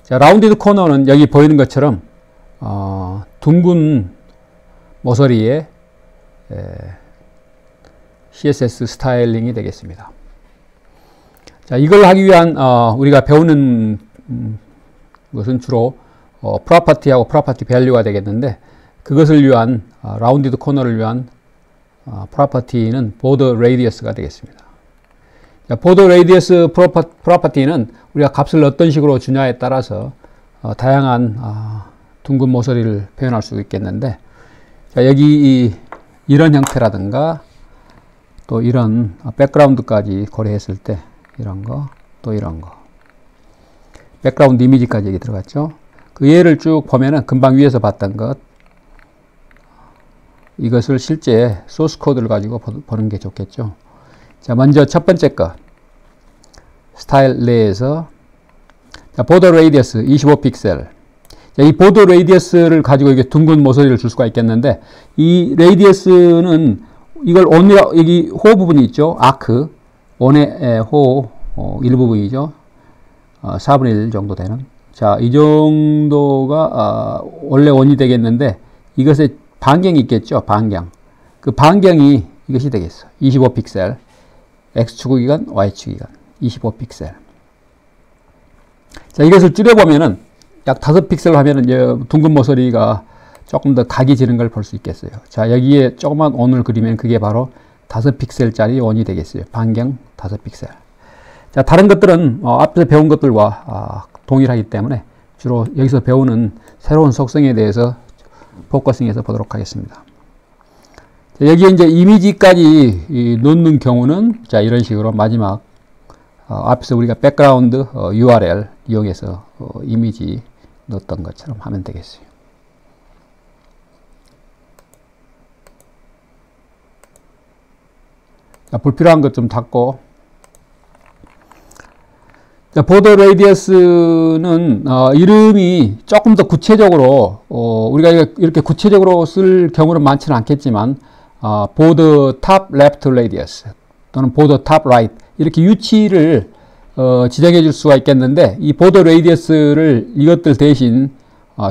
자, 라운디드 코너는 여기 보이는 것처럼 둥근 모서리에 CSS 스타일링이 되겠습니다. 자, 이걸 하기 위한 우리가 배우는 것은 주로 프로퍼티하고 프로퍼티 밸류가 되겠는데, 그것을 위한 라운디드 코너를 위한 프로퍼티는 보드 레디어스가 되겠습니다. 자, 보드 레디어스 프로퍼티는 우리가 값을 어떤 식으로 주냐에 따라서 다양한 둥근 모서리를 표현할 수 있겠는데, 자, 여기 이런 형태라든가 또 이런 백그라운드까지 고려했을 때 이런 거, 또 이런 거, 백그라운드 이미지까지 여기 들어갔죠. 그 예를 쭉 보면은 금방 위에서 봤던 것, 이것을 실제 소스 코드를 가지고 보는 게 좋겠죠. 자, 먼저 첫 번째 거, 스타일 내에서 보더 레디어스 25픽셀. 자, 이 보더 레디어스를 가지고 이게 둥근 모서리를 줄 수가 있겠는데, 이 레디어스는 이걸 온이라, 여기 호 부분이 있죠. 아크, 원의 호 일부분이죠. 4분의 1 정도 되는. 자, 이 정도가 원래 원이 되겠는데, 이것의 반경이 있겠죠. 반경. 그 반경이 이것이 되겠어. 25픽셀. X축이건 Y축이건 25픽셀. 자, 이것을 줄여보면은 약 5픽셀 하면은 둥근 모서리가 조금 더 각이 지는 걸 볼 수 있겠어요. 자, 여기에 조그만 원을 그리면 그게 바로 5픽셀짜리 원이 되겠어요. 반경 5픽셀. 자, 다른 것들은 앞에서 배운 것들과 동일하기 때문에 주로 여기서 배우는 새로운 속성에 대해서 포커싱해서 보도록 하겠습니다. 자, 여기에 이제 이미지까지 넣는 경우는 자, 이런 식으로 마지막 앞에서 우리가 백그라운드 URL 이용해서 이미지 넣었던 것처럼 하면 되겠어요. 자, 불필요한 것 좀 닫고. 자, 보더 레디어스는 이름이 조금 더 구체적으로 우리가 이렇게 구체적으로 쓸 경우는 많지는 않겠지만 보더 탑 레프트 레디어스 또는 보더 탑 라이트 이렇게 위치를 지정해 줄 수가 있겠는데, 이 보더 레디어스를 이것들 대신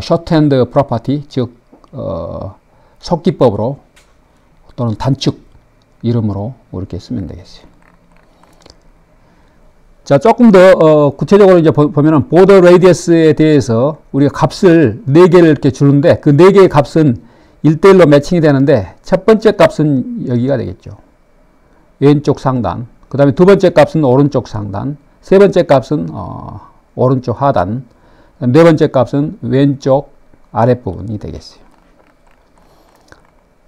쇼트핸드 프로퍼티, 즉 속기법으로 또는 단축 이름으로 이렇게 쓰면 되겠어요. 자, 조금 더 구체적으로 이제 보면은 보더 레디어스에 대해서 우리가 값을 4개를 이렇게 주는데, 그 4개의 값은 1대1로 매칭이 되는데, 첫 번째 값은 여기가 되겠죠. 왼쪽 상단. 그 다음에 두 번째 값은 오른쪽 상단. 세 번째 값은 오른쪽 하단. 네 번째 값은 왼쪽 아랫부분이 되겠어요.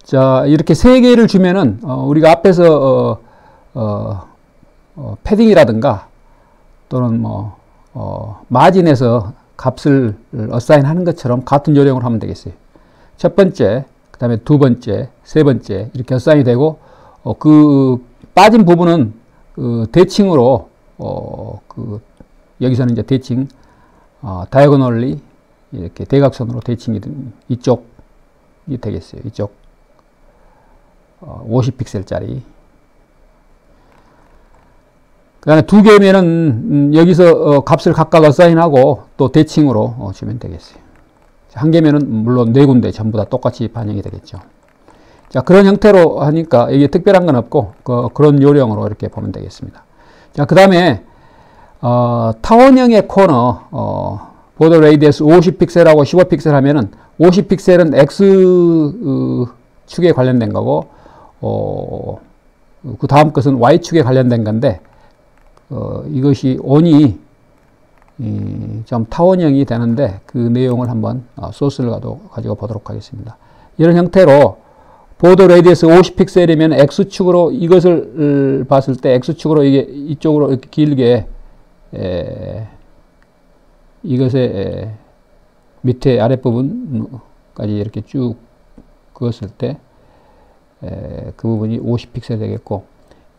자, 이렇게 3개를 주면은 우리가 앞에서 패딩이라든가 또는 마진에서 값을 어사인 하는 것처럼 같은 요령으로 하면 되겠어요. 첫 번째, 그 다음에 두 번째, 세 번째 이렇게 어사인이 되고, 그 빠진 부분은 대칭으로 여기서는 이제 대칭 다이어고널리 이렇게 대각선으로 대칭이 이쪽이 되겠어요. 이쪽 50픽셀짜리. 그 다음에 2개면은 여기서 값을 각각 어사인하고 또 대칭으로 주면 되겠어요. 1개면은 물론 4군데 전부 다 똑같이 반영이 되겠죠. 자, 그런 형태로 하니까 이게 특별한 건 없고 그런 요령으로 이렇게 보면 되겠습니다. 자, 그 다음에 타원형의 코너 보더 레디어스 50픽셀하고 15픽셀 하면은 50픽셀은 X축에 관련된 거고 그 다음 것은 Y축에 관련된 건데, 이것이 온이 좀 타원형이 되는데 그 내용을 한번 소스를 가지고 보도록 하겠습니다. 이런 형태로 보더 레디어스 50픽셀이면 X축으로 이것을 봤을 때 X축으로 이게 이쪽으로 이렇게 길게 이것의 밑에 아랫부분까지 이렇게 쭉 그었을 때 그 부분이 50픽셀 되겠고,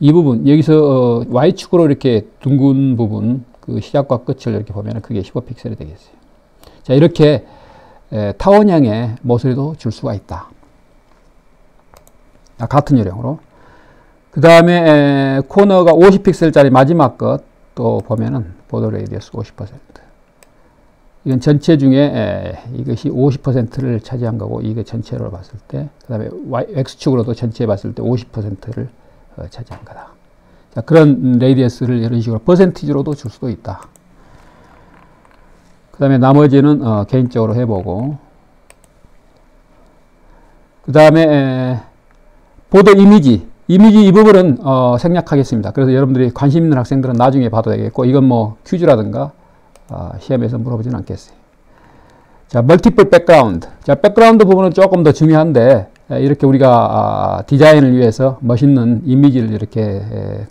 이 부분 여기서 Y축으로 이렇게 둥근 부분 그 시작과 끝을 이렇게 보면 그게 15픽셀이 되겠어요. 자, 이렇게 타원형의 모서리도 줄 수가 있다. 같은 요령으로. 그 다음에 코너가 50픽셀짜리 마지막 것 또 보면은 보더 레디어스 50%. 이건 전체 중에 이것이 50%를 차지한 거고, 이게 전체로 봤을 때, 그 다음에 X축으로도 전체에 봤을 때 50%를 차지한 거다. 자, 그런 레이디어스를 이런 식으로 퍼센티지로도 줄 수도 있다. 그 다음에 나머지는 개인적으로 해보고, 그 다음에 보드 이미지 이 부분은 생략하겠습니다. 그래서 여러분들이 관심 있는 학생들은 나중에 봐도 되겠고, 이건 뭐 퀴즈라든가 시험에서 물어보지는 않겠어요. 자, 멀티플 백그라운드. 자, 백그라운드 부분은 조금 더 중요한데, 이렇게 우리가 디자인을 위해서 멋있는 이미지를 이렇게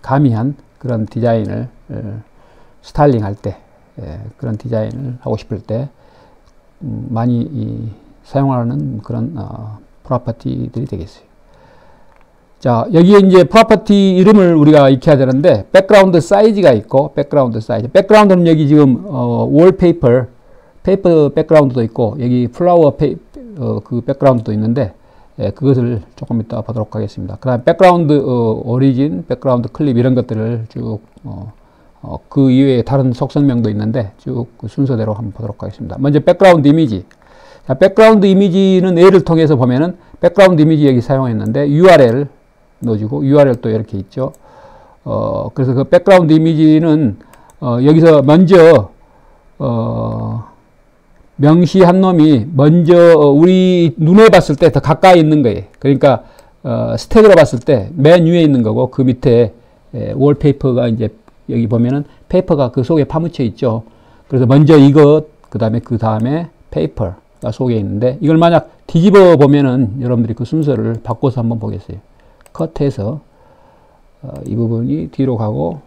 가미한 그런 디자인을 스타일링 할 때, 그런 디자인을 하고 싶을 때 많이 사용하는 그런 프로퍼티들이 되겠어요. 자, 여기에 이제 프로퍼티 이름을 우리가 익혀야 되는데, 백그라운드 사이즈가 있고, 백그라운드 사이즈. 백그라운드는 여기 지금 월페이퍼 백그라운드도 있고, 여기 플라워 그 백그라운드도 있는데, 그것을 조금 이따 보도록 하겠습니다. 그 다음에 백그라운드 오리진, 백그라운드 클립 이런 것들을 쭉 그 이외에 다른 속성명도 있는데 쭉 그 순서대로 한번 보도록 하겠습니다. 먼저 백그라운드 이미지. 자, 백그라운드 이미지는 예를 통해서 보면은 백그라운드 이미지 여기 사용했는데 URL 넣어주고, URL 또 이렇게 있죠. 그래서 그 백그라운드 이미지는 여기서 먼저 명시한 놈이 먼저 우리 눈에 봤을 때 더 가까이 있는 거예요. 그러니까 스택으로 봤을 때 맨 위에 있는 거고, 그 밑에 월페이퍼가 이제 여기 보면은 페이퍼가 그 속에 파묻혀 있죠. 그래서 먼저 이것, 그 다음에 페이퍼가 속에 있는데, 이걸 만약 뒤집어 보면은 여러분들이 그 순서를 바꿔서 한번 보겠어요. 컷해서 이 부분이 뒤로 가고,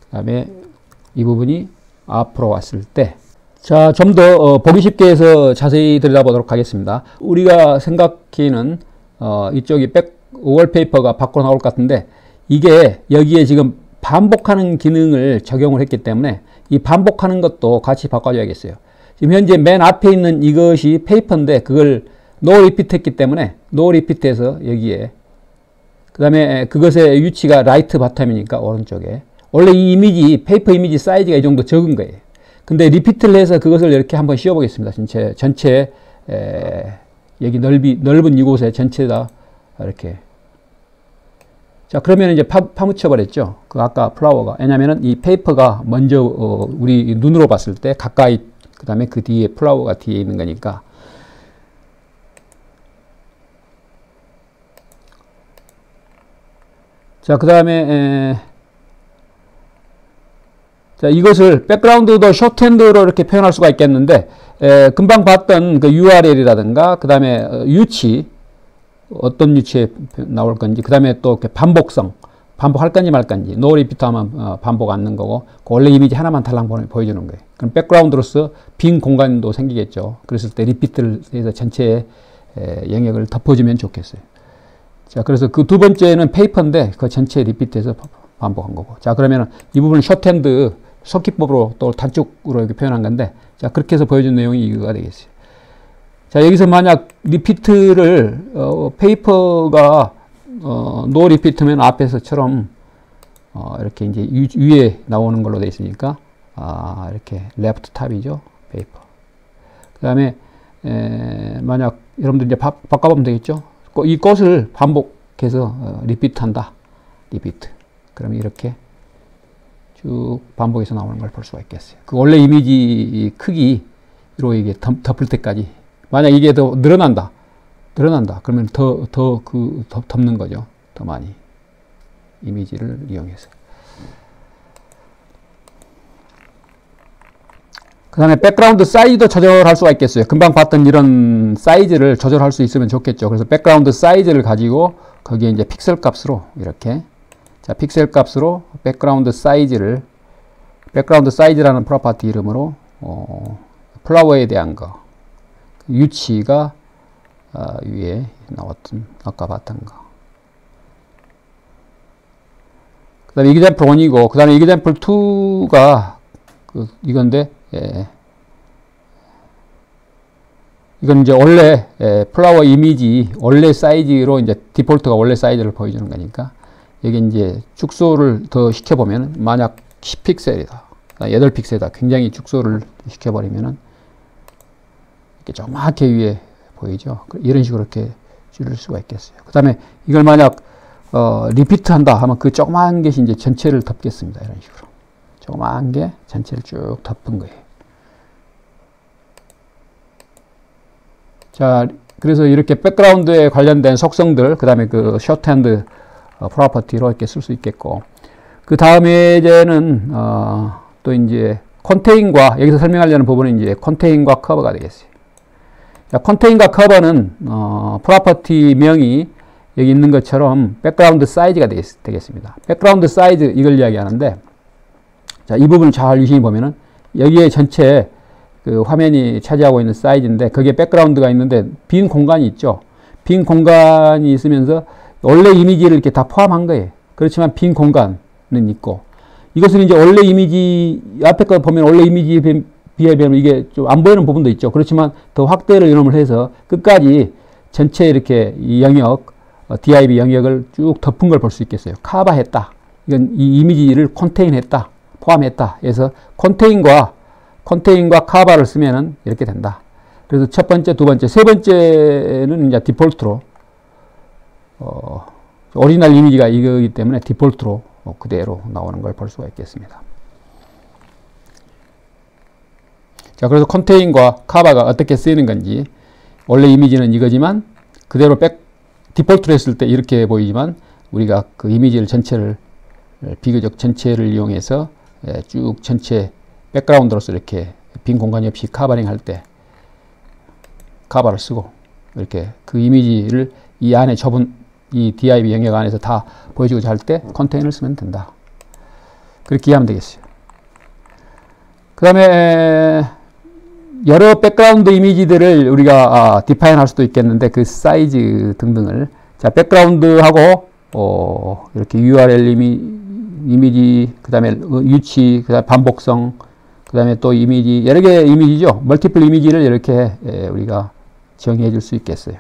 그 다음에 이 부분이 앞으로 왔을 때, 자, 좀 더 보기 쉽게 해서 자세히 들여다보도록 하겠습니다. 우리가 생각하기에는 이쪽이 월페이퍼가 밖으로 나올 것 같은데, 이게 여기에 지금 반복하는 기능을 적용을 했기 때문에 이 반복하는 것도 같이 바꿔줘야겠어요. 지금 현재 맨 앞에 있는 이것이 페이퍼인데, 그걸 노 리피트 했기 때문에 노 리피트해서 여기에, 그 다음에 그것의 위치가 라이트 바텀이니까 오른쪽에, 원래 이 이미지 페이퍼 이미지 사이즈가 이 정도 적은 거예요. 근데 리피트를 해서 그것을 이렇게 한번 씌워 보겠습니다. 전체 여기 넓은 이곳에 전체 다 이렇게. 자, 그러면 이제 파묻혀 버렸죠. 그 아까 플라워가. 왜냐면은 이 페이퍼가 먼저 우리 눈으로 봤을 때 가까이, 그 다음에 그 뒤에 플라워가 뒤에 있는 거니까. 자, 그 다음에 자, 이것을 백그라운드도 쇼트핸드로 이렇게 표현할 수가 있겠는데, 금방 봤던 그 URL이라든가, 그 다음에 유치, 어떤 유치에 나올 건지, 그 다음에 또 반복성, 반복할 건지 말 건지, 노 리피트 하면 반복 않는 거고, 그 원래 이미지 하나만 달랑 보여주는 거예요. 그럼 백그라운드로서 빈 공간도 생기겠죠. 그랬을 때 리피트를 해서 전체의 영역을 덮어주면 좋겠어요. 자, 그래서 그 두 번째는 페이퍼인데, 그 전체 리피트해서 반복한 거고. 자, 그러면 이 부분은 쇼트핸드, 속기법으로 또 단축으로 이렇게 표현한 건데, 자, 그렇게 해서 보여준 내용이 이거가 되겠어요. 자, 여기서 만약 리피트를, 페이퍼가, 노 리피트면 앞에서처럼, 이렇게 이제 위에 나오는 걸로 되어 있으니까, 이렇게 레프트 탑이죠. 페이퍼. 그 다음에, 만약 여러분들 이제 바꿔보면 되겠죠. 이 꽃을 반복해서, 리피트 한다. 리피트. 그러면 이렇게 쭉 반복해서 나오는 걸 볼 수가 있겠어요. 그 원래 이미지 크기로 이게 덮을 때까지. 만약 이게 더 늘어난다. 그러면 더 덮는 거죠. 더 많이. 이미지를 이용해서. 그 다음에 백그라운드 사이즈도 조절할 수가 있겠어요. 금방 봤던 이런 사이즈를 조절할 수 있으면 좋겠죠. 그래서 백그라운드 사이즈를 가지고 거기에 이제 픽셀 값으로 이렇게, 자, 픽셀 값으로 백그라운드 사이즈라는 프로퍼티 이름으로 플라워에 대한 거, 유치가 위에 나왔던 아까 봤던 거. 그 다음에 example 1이고, 그 다음에 example 2가 이건데, 이건 이제 원래 플라워 이미지 원래 사이즈로 이제 디폴트가 원래 사이즈를 보여주는 거니까, 여기 이제 축소를 더 시켜보면, 만약 10픽셀이다, 8픽셀이다, 굉장히 축소를 시켜버리면은 이렇게 조그맣게 위에 보이죠. 이런 식으로 이렇게 줄일 수가 있겠어요. 그 다음에 이걸 만약 리피트 한다 하면 그 조그만 것이 이제 전체를 덮겠습니다. 이런 식으로 조그만 게 전체를 쭉 덮은 거예요. 자, 그래서 이렇게 백그라운드에 관련된 속성들, 그 다음에 그 쇼트핸드 프로퍼티로 이렇게 쓸 수 있겠고, 그 다음에 이제는 또 이제 컨테인과, 여기서 설명하려는 부분은 이제 컨테인과 커버가 되겠어요. 자, 컨테인과 커버는 프로퍼티 명이 여기 있는 것처럼 백그라운드 사이즈가 되겠습니다. 백그라운드 사이즈 이걸 이야기하는데, 자, 이 부분을 잘 유심히 보면은 여기에 전체 그 화면이 차지하고 있는 사이즈인데, 거기에 백그라운드가 있는데 빈 공간이 있죠. 빈 공간이 있으면서 원래 이미지를 이렇게 다 포함한 거예요. 그렇지만 빈 공간은 있고, 이것은 이제 원래 이미지, 앞에 거 보면 원래 이미지에 비하면 이게 좀 안 보이는 부분도 있죠. 그렇지만 더 확대를 이놈을 해서 끝까지 전체 이렇게 이 영역, div 영역을 쭉 덮은 걸 볼 수 있겠어요. 커버했다. 이건 이 이미지를 컨테인했다. 포함했다. 그래서 컨테인과 커버를 쓰면은 이렇게 된다. 그래서 첫 번째, 두 번째, 세 번째는 이제 디폴트로, 오리지널 이미지가 이거기 때문에 디폴트로 그대로 나오는 걸 볼 수가 있겠습니다. 자, 그래서 컨테인과 커버가 어떻게 쓰이는 건지, 원래 이미지는 이거지만 그대로 디폴트로 했을 때 이렇게 보이지만 우리가 그 이미지를 전체를, 비교적 전체를 이용해서 쭉 전체 백그라운드로서 이렇게 빈 공간이 없이 커버링 할 때 커버를 쓰고 이렇게 그 이미지를 이 안에 좁은 이 div 영역 안에서 다 보여주고자 할 때 컨테인을 쓰면 된다. 그렇게 이해하면 되겠어요. 그 다음에 여러 백그라운드 이미지들을 우리가 디파인 할 수도 있겠는데, 그 사이즈 등등을, 자, 백그라운드하고 이렇게 URL 이미지, 그 다음에 위치, 그 다음에 반복성, 그 다음에 또 이미지, 여러 개의 이미지죠. 멀티플 이미지를 이렇게 우리가 정의해 줄 수 있겠어요.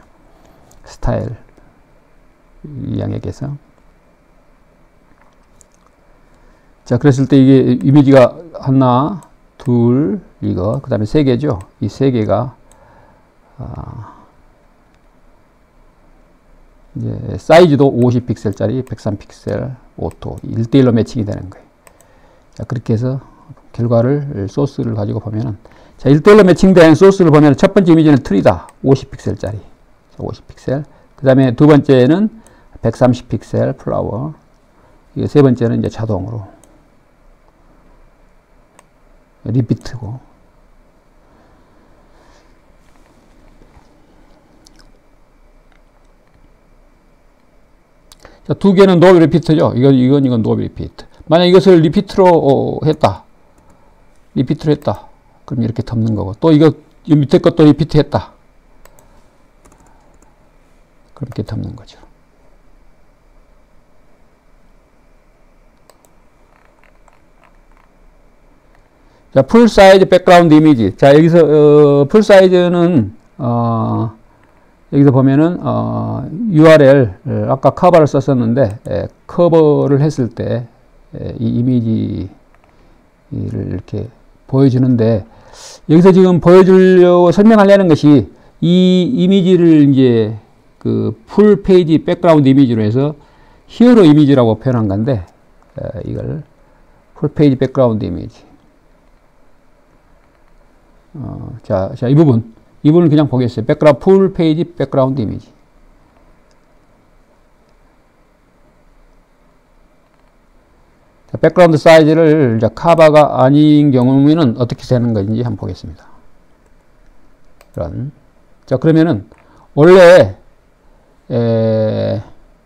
스타일 이 영역에서. 자, 그랬을 때 이게 이미지가 하나, 둘, 이거, 그 다음에 세 개죠. 이 세 개가, 이제 사이즈도 50픽셀짜리 103픽셀 오토 1대1로 매칭이 되는 거예요. 자, 그렇게 해서 결과를, 소스를 가지고 보면은, 자, 1대1로 매칭된 소스를 보면 첫 번째 이미지는 트리다. 50픽셀짜리. 50픽셀. 그 다음에 두 번째는 130픽셀 플라워. 이게 세 번째는 이제 자동으로. 리피트고. 자, 두 개는 노 리피트죠. 이건 노 리피트. 만약 이것을 리피트로 했다. 리피트로 했다. 그럼 이렇게 덮는 거고. 또 이거 밑에 것도 리피트 했다. 그렇게 덮는 거죠. 자, 풀 사이즈 백그라운드 이미지. 자, 여기서 풀 사이즈는 여기서 보면은 URL 아까 커버를 썼었는데 커버를 했을 때 이 이미지를 이렇게 보여주는데, 여기서 지금 보여주려고 설명하려는 것이 이 이미지를 이제 그 풀 페이지 백그라운드 이미지로 해서 히어로 이미지라고 표현한 건데, 이걸 풀 페이지 백그라운드 이미지. 자, 이 부분을 그냥 보겠어요. 풀 페이지 백그라운드 이미지. 자, 백그라운드 사이즈를 이제 커버가 아닌 경우에는 어떻게 되는 건지 한번 보겠습니다. 자, 그러면은 원래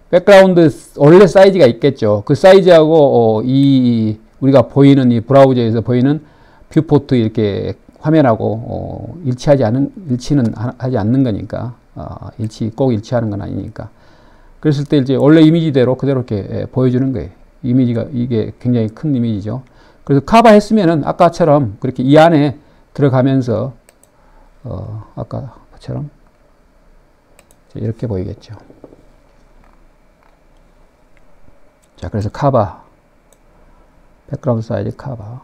백그라운드 원래 사이즈가 있겠죠. 그 사이즈하고 이 우리가 보이는 이 브라우저에서 보이는 뷰포트 이렇게 화면하고 일치는 하지 않는 거니까, 꼭 일치하는 건 아니니까. 그랬을 때 이제 원래 이미지대로 그대로 이렇게 보여주는 거예요. 이미지가 이게 굉장히 큰 이미지죠. 그래서 커버했으면은 아까처럼 그렇게 이 안에 들어가면서 아까처럼 이렇게 보이겠죠. 자, 그래서 커버, 백그라운드 사이즈 커버.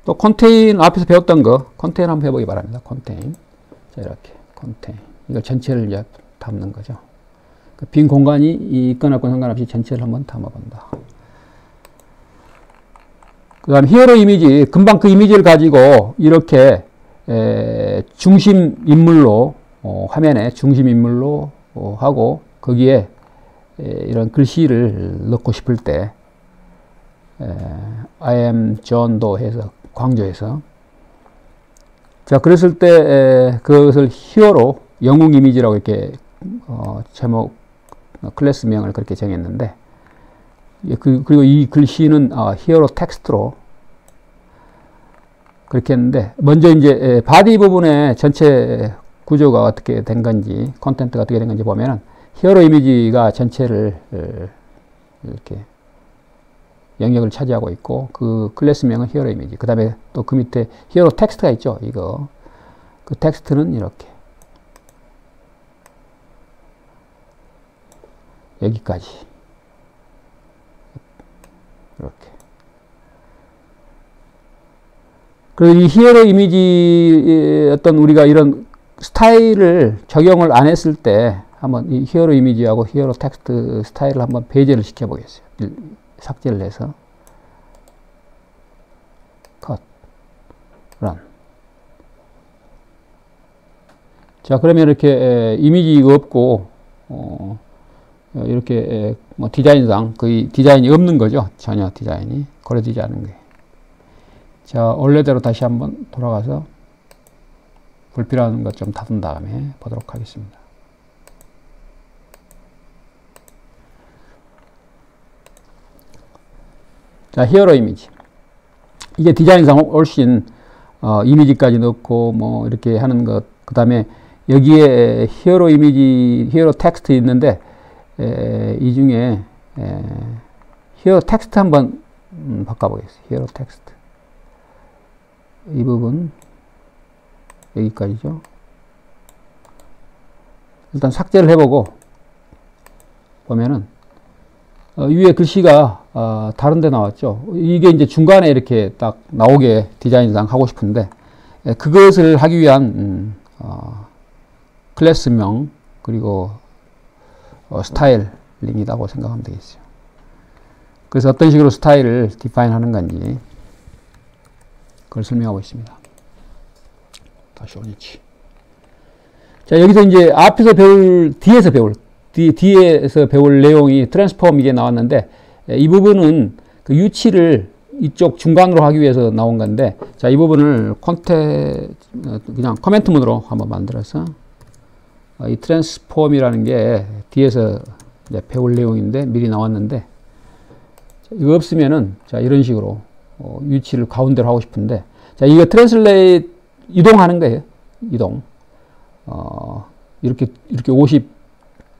또 컨테인 앞에서 배웠던 거 컨테인 한번 해보기 바랍니다. 컨테인. 자, 이렇게 컨테인. 이걸 전체를 이제 담는 거죠. 그 빈 공간이 있거나 없거나 상관없이 전체를 한번 담아본다. 그 다음에 히어로 이미지, 금방 그 이미지를 가지고 이렇게 중심 인물로 화면에 중심 인물로 하고 거기에 이런 글씨를 넣고 싶을 때 I am John도 해서 강조해서 자 그랬을 때 그것을 히어로 영웅 이미지라고 이렇게 제목 클래스명을 그렇게 정했는데 그리고 이 글씨는 히어로 텍스트로 그렇게 했는데 먼저 이제 바디 부분의 전체 구조가 어떻게 된 건지 콘텐츠가 어떻게 된 건지 보면은 히어로 이미지가 전체를 이렇게 영역을 차지하고 있고 그 클래스명은 히어로 이미지. 그 다음에 또 그 밑에 히어로 텍스트가 있죠. 이거 그 텍스트는 이렇게 여기까지 이렇게. 그리고 이 히어로 이미지 어떤 우리가 이런 스타일을 적용을 안 했을 때 한번 이 히어로 이미지하고 히어로 텍스트 스타일을 한번 배제를 시켜 보겠어요. 삭제를 해서 컷 런. 자 그러면 이렇게 이미지가 없고 이렇게 뭐 디자인상 거의 디자인이 없는 거죠. 전혀 디자인이 고려되지 않은 게. 자 원래대로 다시 한번 돌아가서 불필요한 것 좀 다둔 다음에 보도록 하겠습니다. 자, 히어로 이미지. 이게 디자인상 훨씬, 이미지까지 넣고, 뭐, 이렇게 하는 것. 그 다음에, 여기에 히어로 이미지, 히어로 텍스트 있는데, 이 중에, 히어로 텍스트 한번, 바꿔보겠습니다. 히어로 텍스트. 이 부분, 여기까지죠. 일단 삭제를 해보고, 보면은, 위에 글씨가 다른 데 나왔죠. 이게 이제 중간에 이렇게 딱 나오게 디자인상 하고 싶은데 그것을 하기 위한 클래스명 그리고 스타일링이라고 생각하면 되겠어요. 그래서 어떤 식으로 스타일을 디파인 하는 건지 그걸 설명하고 있습니다. 다시 오니치. 자 여기서 이제 앞에서 배울 뒤에서 배울 내용이 트랜스폼 이게 나왔는데 이 부분은 그 유치를 이쪽 중간으로 하기 위해서 나온 건데 자 이 부분을 그냥 커멘트 문으로 한번 만들어서 이 트랜스폼이라는 게 뒤에서 이제 배울 내용인데 미리 나왔는데 이거 없으면은 자 이런 식으로 유치를 가운데로 하고 싶은데 자 이거 트랜슬레이트 이동하는 거예요. 이동 이렇게 50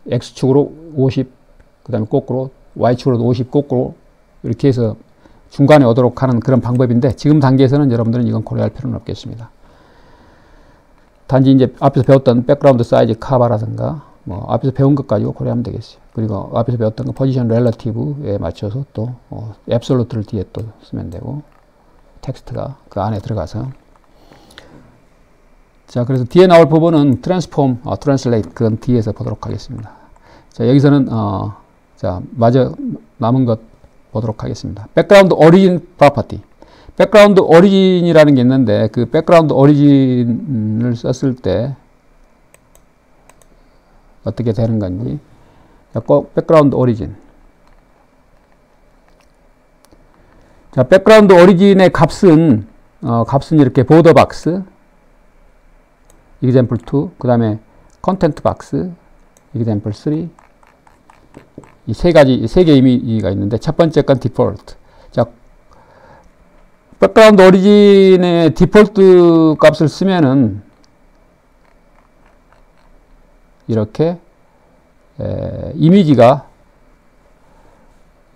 X축으로 50, 그 다음에 거꾸로, Y축으로 50 거꾸로, 이렇게 해서 중간에 오도록 하는 그런 방법인데, 지금 단계에서는 여러분들은 이건 고려할 필요는 없겠습니다. 단지 이제 앞에서 배웠던 백그라운드 사이즈 카바라든가, 뭐, 앞에서 배운 것 가지고 고려하면 되겠어요. 그리고 앞에서 배웠던 거 포지션 렐러티브에 맞춰서 또, 앱솔루트를 뒤에 또 쓰면 되고, 텍스트가 그 안에 들어가서. 자, 그래서 뒤에 나올 부분은 트랜스폼, 트랜슬레이트, 그건 뒤에서 보도록 하겠습니다. 자, 여기서는, 자, 마저 남은 것 보도록 하겠습니다. 백그라운드 오리진 프로퍼티. 백그라운드 오리진이라는 게 있는데, 그 백그라운드 오리진을 썼을 때, 어떻게 되는 건지. 자, 꼭 백그라운드 오리진. 자, 백그라운드 오리진의 값은 이렇게 보더 박스, example 2, 그 다음에 content box, example 3. 이 세 개 이미지가 있는데, 첫 번째 건 default. 자, 백그라운드 오리진의 디폴트 값을 쓰면은, 이렇게, 이미지가,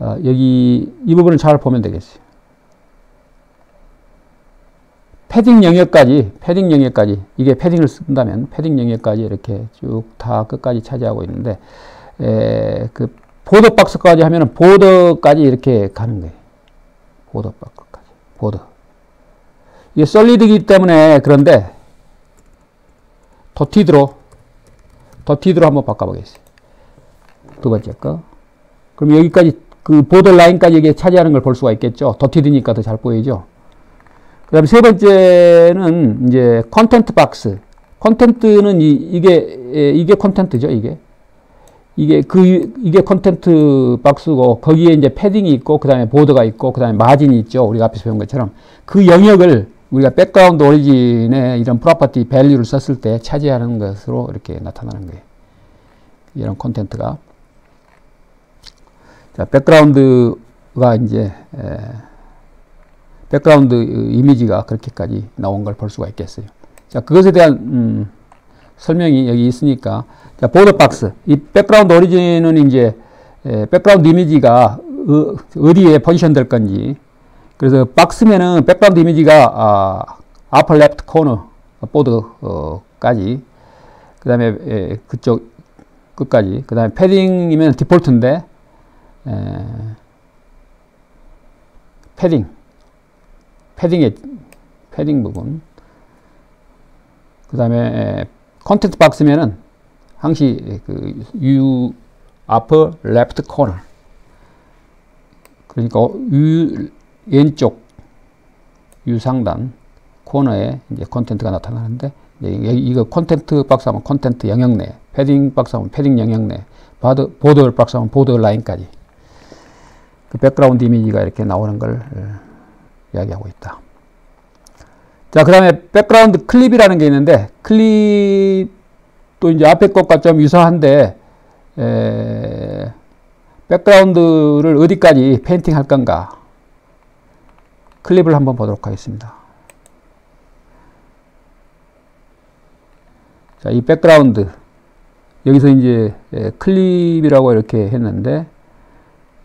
여기, 이 부분을 잘 보면 되겠어요. 패딩 영역까지, 이게 패딩을 쓴다면, 패딩 영역까지 이렇게 쭉 다 끝까지 차지하고 있는데, 그, 보더 박스까지 하면은 보더까지 이렇게 가는 거예요. 보더 박스까지. 보더. 이게 솔리드이기 때문에 그런데 더티드로 한번 바꿔보겠어요. 두 번째 거. 그럼 여기까지 그 보더 라인까지 이게 차지하는 걸 볼 수가 있겠죠. 더티드니까 더 잘 보이죠. 그 다음에 세 번째는 이제 컨텐트 박스. 컨텐트는 이게 컨텐트죠. 이게 컨텐트 박스고, 거기에 이제 패딩이 있고, 그 다음에 보더가 있고, 그 다음에 마진이 있죠. 우리가 앞에서 배운 것처럼. 그 영역을 우리가 백그라운드 오리진에 이런 프로퍼티 밸류를 썼을 때 차지하는 것으로 이렇게 나타나는 거예요. 이런 컨텐트가. 자, 백그라운드가 이제, 백그라운드 이미지가 그렇게까지 나온 걸 볼 수가 있겠어요. 자, 그것에 대한, 설명이 여기 있으니까. 자, 보더 박스. 이 백그라운드 오리진은 이제, 백그라운드 이미지가 어디에 포지션 될 건지. 그래서 박스면은 백그라운드 이미지가, upper left corner 보드까지. 그 다음에, 그쪽 끝까지. 그 다음에 패딩이면 디폴트인데, 패딩 부분. 그 다음에 컨텐트 박스면은 항시 그 upper left corner. 그러니까 왼쪽 상단 코너에 이제 컨텐트가 나타나는데, 이거 컨텐트 박스 하면 컨텐트 영역 내, 패딩 박스 하면 패딩 영역 내, 보더 박스 하면 보더 라인까지. 그 백그라운드 이미지가 이렇게 나오는 걸 이야기하고 있다. 자, 그 다음에 백그라운드 클립이라는 게 있는데, 클립도 이제 앞에 것과 좀 유사한데, 백그라운드를 어디까지 페인팅 할 건가. 클립을 한번 보도록 하겠습니다. 자, 이 백그라운드. 여기서 이제 클립이라고 이렇게 했는데,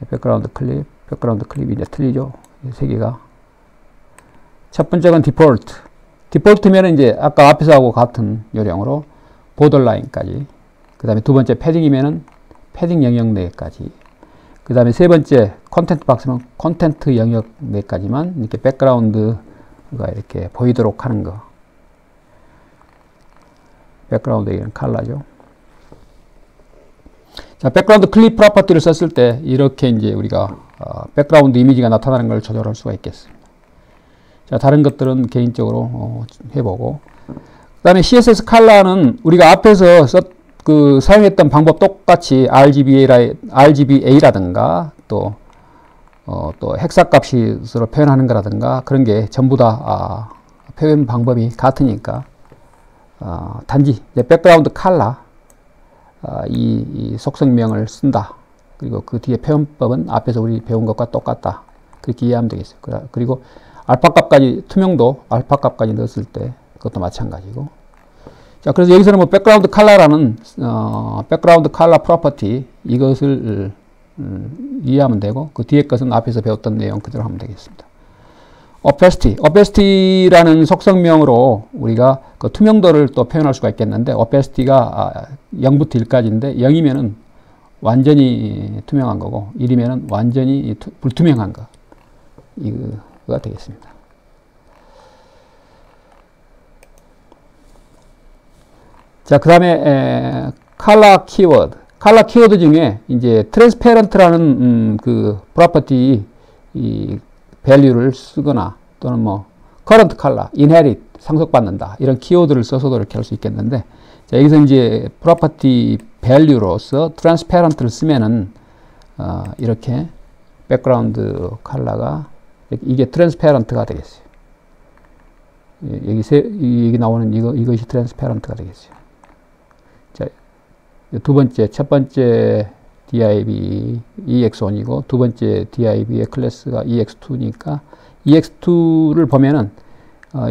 백그라운드 클립이 이제 틀리죠. 세 개가. 첫 번째는 디폴트. 디폴트면 이제 아까 앞에서 하고 같은 요령으로 보더라인까지. 그 다음에 두 번째 패딩이면은 패딩 영역 내까지. 그 다음에 세 번째 컨텐트 박스는 컨텐트 영역 내까지만 이렇게 백그라운드가 이렇게 보이도록 하는 거. 백그라운드 얘기는 컬러죠. 자, 백그라운드 클립 프로퍼티를 썼을 때 이렇게 이제 우리가 백그라운드 이미지가 나타나는 걸 조절할 수가 있겠습니다. 자, 다른 것들은 개인적으로 해보고. 그 다음에 CSS 컬러는 우리가 앞에서 사용했던 방법 똑같이 RGBA라든가 또 헥사값으로 표현하는 거라든가 그런 게 전부 다 표현 방법이 같으니까 단지 이제 백그라운드 컬러 이 속성명을 쓴다. 그리고 그 뒤에 표현법은 앞에서 우리 배운 것과 똑같다. 그렇게 이해하면 되겠어요. 그리고 알파값까지 투명도 알파값까지 넣었을 때 그것도 마찬가지고. 자, 그래서 여기서는 뭐 백그라운드 컬러라는 백그라운드 컬러 프로퍼티 이것을 이해하면 되고, 그 뒤에 것은 앞에서 배웠던 내용 그대로 하면 되겠습니다. 오페시티라는 속성명으로 우리가 그 투명도를 또 표현할 수가 있겠는데, 오페시티가 0부터 1까지인데 0이면은 완전히 투명한 거고 1이면은 완전히 불투명한 거. 이거가 되겠습니다. 자, 그 다음에 컬러 키워드. 컬러 키워드 중에 이제 트랜스페런트라는 그 프로퍼티 이 밸류를 쓰거나 또는 뭐 current color, inherit 상속받는다 이런 키워드를 써서도 이렇게 할 수 있겠는데, 자, 여기서 이제 프로퍼티 밸류로서 transparent를 쓰면은 이렇게 백그라운드 컬러가 이게 트랜스페런트가 되겠어요. 여기 나오는 이것이 트랜스페런트가 되겠어요. 자, 두 번째, 첫 번째 div EX1이고 두 번째 div의 클래스가 EX2니까 EX2를 보면은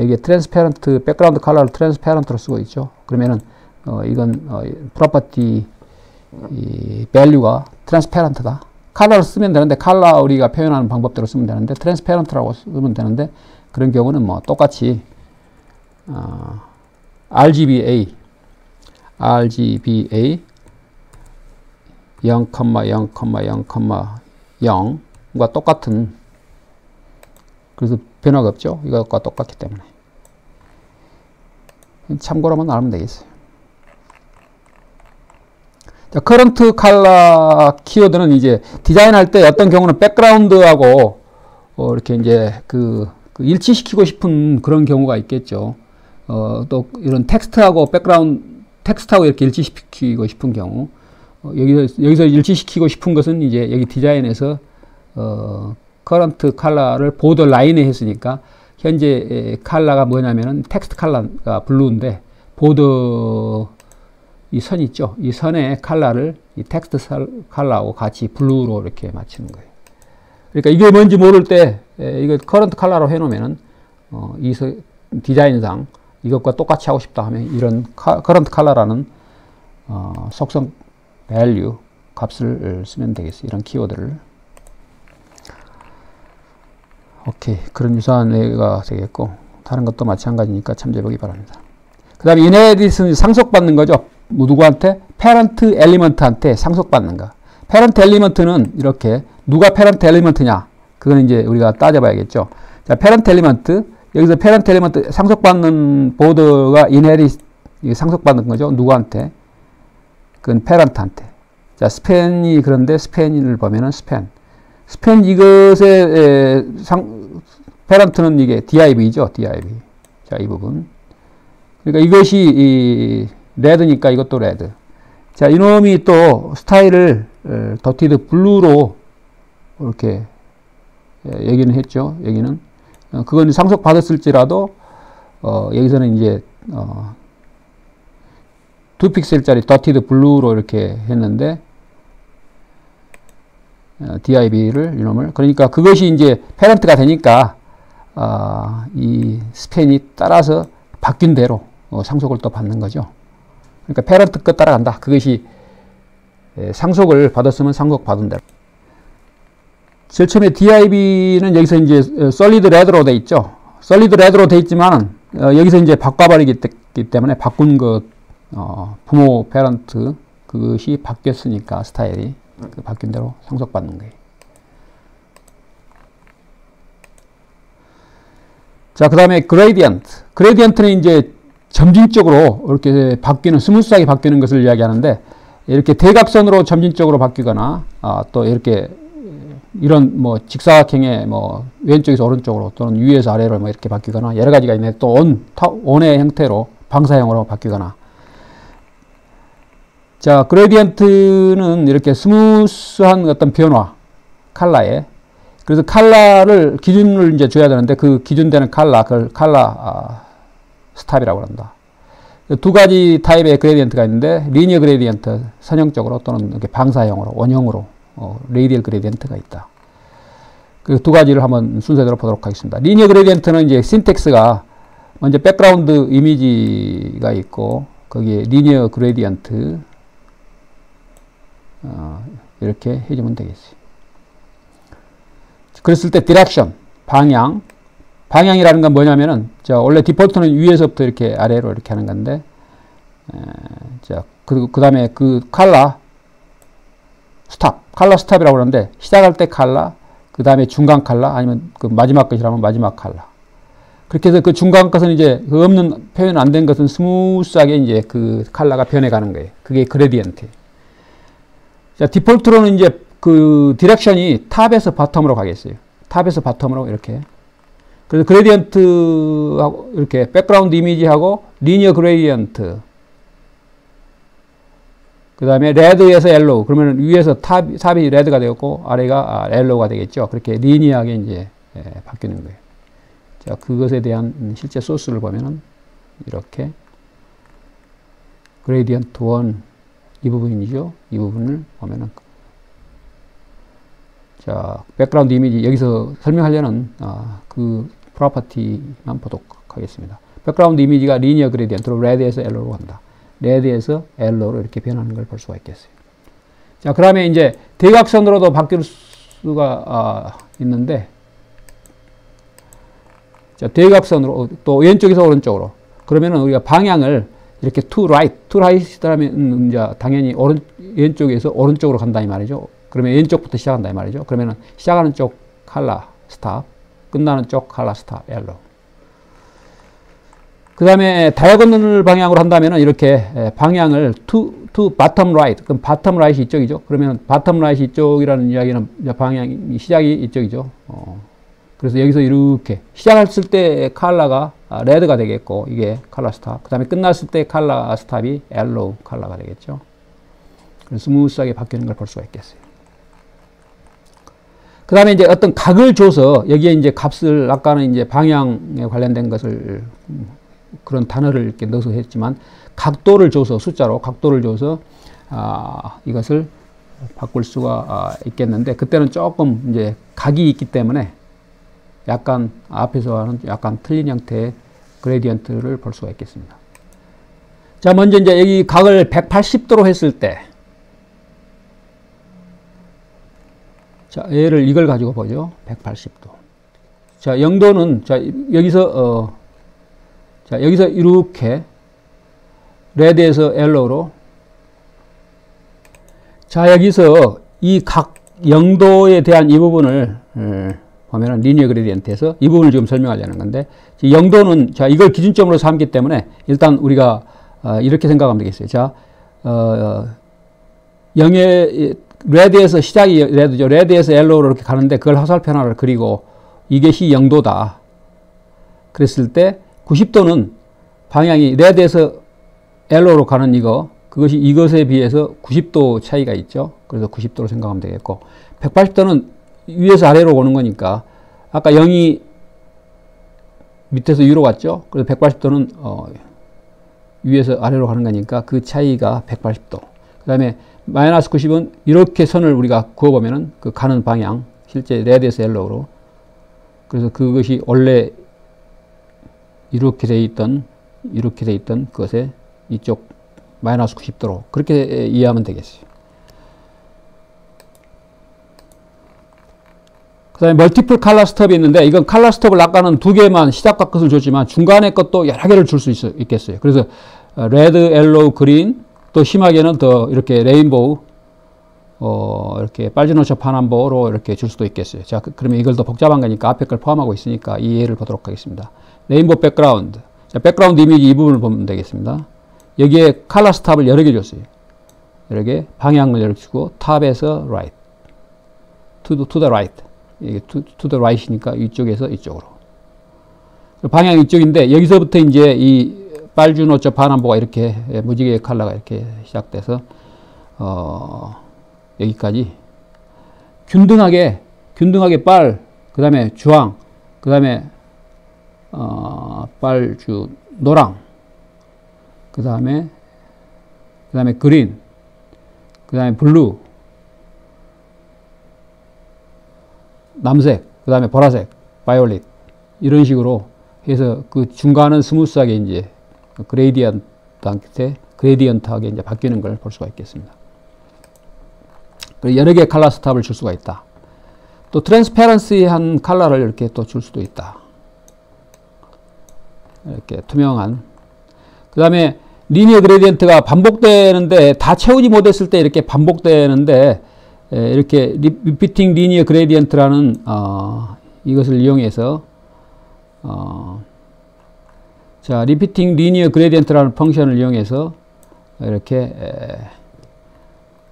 이게 트랜스페런트 백그라운드 컬러를 트랜스페런트로 쓰고 있죠. 그러면은 이건 프로퍼티 밸류가 트랜스페런트다. 컬러를 쓰면 되는데 컬러 우리가 표현하는 방법대로 쓰면 되는데 트랜스페런트라고 쓰면 되는데, 그런 경우는 뭐 똑같이 RGBA 0,0,0,0과 똑같은, 그래서 변화가 없죠. 이것과 똑같기 때문에. 참고로만 알면 되겠어요. 자, 커런트 컬러 키워드는 이제 디자인할 때 어떤 경우는 백그라운드하고 이렇게 이제 일치시키고 싶은 그런 경우가 있겠죠. 또 이런 텍스트하고 텍스트하고 이렇게 일치시키고 싶은 경우. 여기서 일치시키고 싶은 것은 이제 여기 디자인에서 커런트 컬러를 보더 라인에 했으니까 현재 컬러가 뭐냐면은 텍스트 컬러가 블루인데 보더 이 선 있죠. 이 선의 컬러를 이 텍스트 컬러하고 같이 블루로 이렇게 맞추는 거예요. 그러니까 이게 뭔지 모를 때 이거 커런트 컬러로 해놓으면은 이 디자인상 이것과 똑같이 하고 싶다 하면 이런 커런트 컬러라는 속성 value 값을 쓰면 되겠어요. 이런 키워드를. 오케이. 그런 유사한 예가 되겠고 다른 것도 마찬가지니까 참조해 보기 바랍니다. 그 다음에 inherit은 상속받는 거죠. 누구한테? parent element한테 상속받는 거. parent element는 이렇게 누가 parent element냐? 그건 이제 우리가 따져봐야겠죠. 자, parent element 여기서 parent element 상속받는 보드가 inherit 상속받는 거죠. 누구한테? 그건 parent한테. 자, span이 그런데 span을 보면은 span 이것의 parent는 이게 div죠. div. 자, 이 부분. 그러니까 이것이 이 레드니까 이것도 레드. 자, 이놈이 또 스타일을 더티드 블루로 이렇게 얘기는 했죠. 여기는 그건 상속받았을지라도 여기서는 이제 2픽셀짜리 더티드 블루로 이렇게 했는데 div를 이놈을 그러니까 그것이 이제 페런트가 되니까 이 스팬이 따라서 바뀐 대로 상속을 또 받는 거죠. 그러니까 페런트 것 따라간다. 그것이 상속을 받았으면 상속받은 대로. 제일 처음에 div는 여기서 이제 solid red로 돼 있죠. solid red로 돼 있지만 여기서 이제 바꿔버리기 때문에 바꾼 것 부모 페런트 그것이 바뀌었으니까 스타일이 그 바뀐 대로 상속받는 거예요. 자, 그 다음에 gradient. gradient는 이제 점진적으로 이렇게 바뀌는, 스무스하게 바뀌는 것을 이야기하는데, 이렇게 대각선으로 점진적으로 바뀌거나, 또 이렇게, 이런 뭐 직사각형의 뭐 왼쪽에서 오른쪽으로 또는 위에서 아래로 뭐 이렇게 바뀌거나 여러 가지가 있네. 또 온의 형태로 방사형으로 바뀌거나. 자, 그레디언트는 이렇게 스무스한 어떤 변화, 컬러에. 그래서 컬러를 기준을 이제 줘야 되는데 그 기준되는 컬러, 그걸 컬러 스탑이라고 한다. 두 가지 타입의 그레디언트가 있는데 리니어 그레디언트, 선형적으로 또는 이렇게 방사형으로, 원형으로 레이디얼 그레디언트가 있다. 그 두 가지를 한번 순서대로 보도록 하겠습니다. 리니어 그레디언트는 이제 신텍스가 먼저 백그라운드 이미지가 있고 거기에 리니어 그레디언트 이렇게 해주면 되겠어요. 그랬을 때 디렉션, 방향이라는 건 뭐냐면은 원래 디폴트는 위에서부터 이렇게 아래로 이렇게 하는 건데 자, 그리고 그 다음에 그 컬러 스탑이라고 그러는데 시작할 때 컬러, 그 다음에 중간 컬러, 아니면 그 마지막 것이라면 마지막 컬러. 그렇게 해서 그 중간 것은 이제 그 없는 표현 안 된 것은 스무스하게 이제 그 컬러가 변해가는 거예요. 그게 그레디언트. 자, 디폴트로는 이제 그 디렉션이 탑에서 바텀으로 가겠어요. 탑에서 바텀으로 이렇게. 그래서 그레디언트하고 이렇게 백그라운드 이미지하고 리니어 그레디언트. 그 다음에 레드에서 옐로우. 그러면 위에서 탑이 레드가 되었고 아래가 옐로우가 되겠죠. 그렇게 리니어하게 이제 바뀌는 거예요. 자, 그것에 대한 실제 소스를 보면은 이렇게 그레디언트 1 이 부분이죠. 이 부분을 보면은 자, 백그라운드 이미지 여기서 설명하려는 그 프로퍼티만 보도록 하겠습니다. 백그라운드 이미지가 리니어 그레디언트로 레드에서 옐로우로 간다. 레드에서 옐로우로 이렇게 변하는 걸 볼 수가 있겠어요. 자, 그 다음에 이제 대각선으로도 바뀔 수가 있는데, 자, 대각선으로 또 왼쪽에서 오른쪽으로. 그러면은 우리가 방향을 이렇게 to right라면 이제 당연히 왼쪽에서 오른쪽으로 간다 이 말이죠. 그러면 왼쪽부터 시작한다 이 말이죠. 그러면은 시작하는 쪽 컬러 스탑, 끝나는 쪽 컬러 스탑 옐로우. 그 다음에 다이아고널 방향으로 한다면 이렇게 방향을 to bottom right. 그럼 bottom right이 이쪽이죠. 그러면 bottom right 이쪽이라는 이야기는 방향, 시작이 이쪽이죠. 그래서 여기서 이렇게 시작했을 때 컬러가 레드가 되겠고, 이게 컬러 스탑. 그 다음에 끝났을 때 컬러 스탑이 옐로우 컬러가 되겠죠. 그래서 스무스하게 바뀌는 걸 볼 수가 있겠어요. 그 다음에 이제 어떤 각을 줘서 여기에 이제 값을 아까는 이제 방향에 관련된 것을 그런 단어를 이렇게 넣어서 했지만 각도를 줘서 숫자로 각도를 줘서 이것을 바꿀 수가 있겠는데 그때는 조금 이제 각이 있기 때문에 약간 앞에서는 약간 틀린 형태의 그레디언트를 볼 수가 있겠습니다. 자, 먼저 이제 여기 각을 180도로 했을 때, 자, 얘를 이걸 가지고 보죠. 180도. 자, 0도는 자, 여기서 자, 여기서 이렇게 레드에서 옐로우로, 자, 여기서 이 각 0도에 대한 이 부분을 보면은 리니어 그레디언트에서 이 부분을 지금 설명하려는 건데, 0도는 자, 이걸 기준점으로 삼기 때문에 일단 우리가 이렇게 생각하면 되겠어요. 자, 0의 레드에서 시작이 레드죠. 레드에서 옐로우로 이렇게 가는데 그걸 화살표 하나를 그리고 이것이 0도다. 그랬을 때 90도는 방향이 레드에서 옐로우로 가는 그것이 이것에 비해서 90도 차이가 있죠. 그래서 90도로 생각하면 되겠고, 180도는 위에서 아래로 오는 거니까 아까 0이 밑에서 위로 갔죠. 그래서 180도는 위에서 아래로 가는 거니까 그 차이가 180도. 그 다음에 마이너스 90은 이렇게 선을 우리가 그어보면은 그 가는 방향, 실제 레드에서 옐로우로. 그래서 그것이 원래 이렇게 돼 있던 것에 이쪽 마이너스 90도로 그렇게 이해하면 되겠어요. 그 다음에 멀티플 컬러 스톱이 있는데, 이건 컬러 스톱을 아까는 두 개만 시작과 끝을 줬지만 중간에 것도 여러 개를 줄 수 있겠어요. 그래서 레드, 옐로우, 그린, 또 심하게는 더 이렇게 레인보우, 이렇게 빨주노초 파남보로 이렇게 줄 수도 있겠어요. 자, 그러면 이걸 더 복잡한 거니까 앞에 걸 포함하고 있으니까 이 예를 보도록 하겠습니다. 레인보우 백그라운드. 자, 백그라운드 이미지 이 부분을 보면 되겠습니다. 여기에 컬러 스탑을 여러 개 줬어요. 여러 개, 방향을 여러 개 주고, 탑에서 right, to the right. 이게 to the right이니까 이쪽에서 이쪽으로. 방향이 이쪽인데, 여기서부터 이제 이 빨주노초 파남보가 이렇게 무지개 컬러가 이렇게 시작돼서, 여기까지 균등하게 빨, 그 다음에 주황, 그 다음에 빨주 노랑, 그 다음에 그린, 그 다음에 블루, 남색, 그 다음에 보라색, 바이올릿, 이런 식으로 해서 그 중간은 스무스하게 이제 그레디언트하게 이제 바뀌는 걸 볼 수가 있겠습니다. 여러 개의 컬러 스탑을 줄 수가 있다. 또 트랜스페런시한 컬러를 이렇게 또 줄 수도 있다. 이렇게 투명한. 그 다음에 리니어 그레디언트가 반복되는데 다 채우지 못했을 때 이렇게 반복되는데, 이렇게 리피팅 리니어 그레디언트라는 이것을 이용해서 자, 리피팅 리니어 그레디언트라는 펑션을 이용해서 이렇게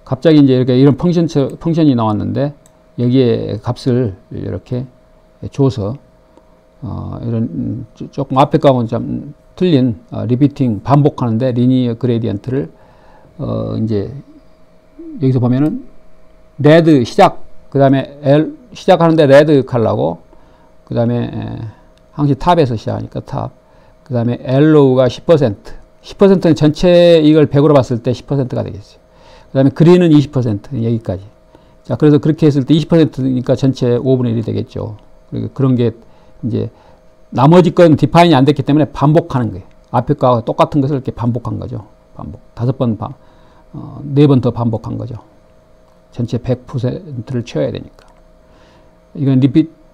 갑자기 이제 이렇게 이런 펑션이 나왔는데 여기에 값을 이렇게 줘서 이런 조금 앞에 거하고는 좀 틀린 리피팅 반복하는데 리니어 그레디언트를 이제 여기서 보면은 레드 시작, 그 다음에 시작하는데 레드 컬러고, 그 다음에 항시 탑에서 시작하니까 탑, 그 다음에 옐로우가 10%, 10%는 전체 이걸 100으로 봤을 때 10%가 되겠어요. 그 다음에 그린은 20%, 여기까지. 자, 그래서 그렇게 했을 때 20%니까 전체 5분의 1이 되겠죠. 그리고 그런 게 이제 나머지 건 디파인이 안 됐기 때문에 반복하는 거예요. 앞에 거와 똑같은 것을 이렇게 반복한 거죠. 반복. 4번 더 반복한 거죠. 전체 100%를 채워야 되니까. 이건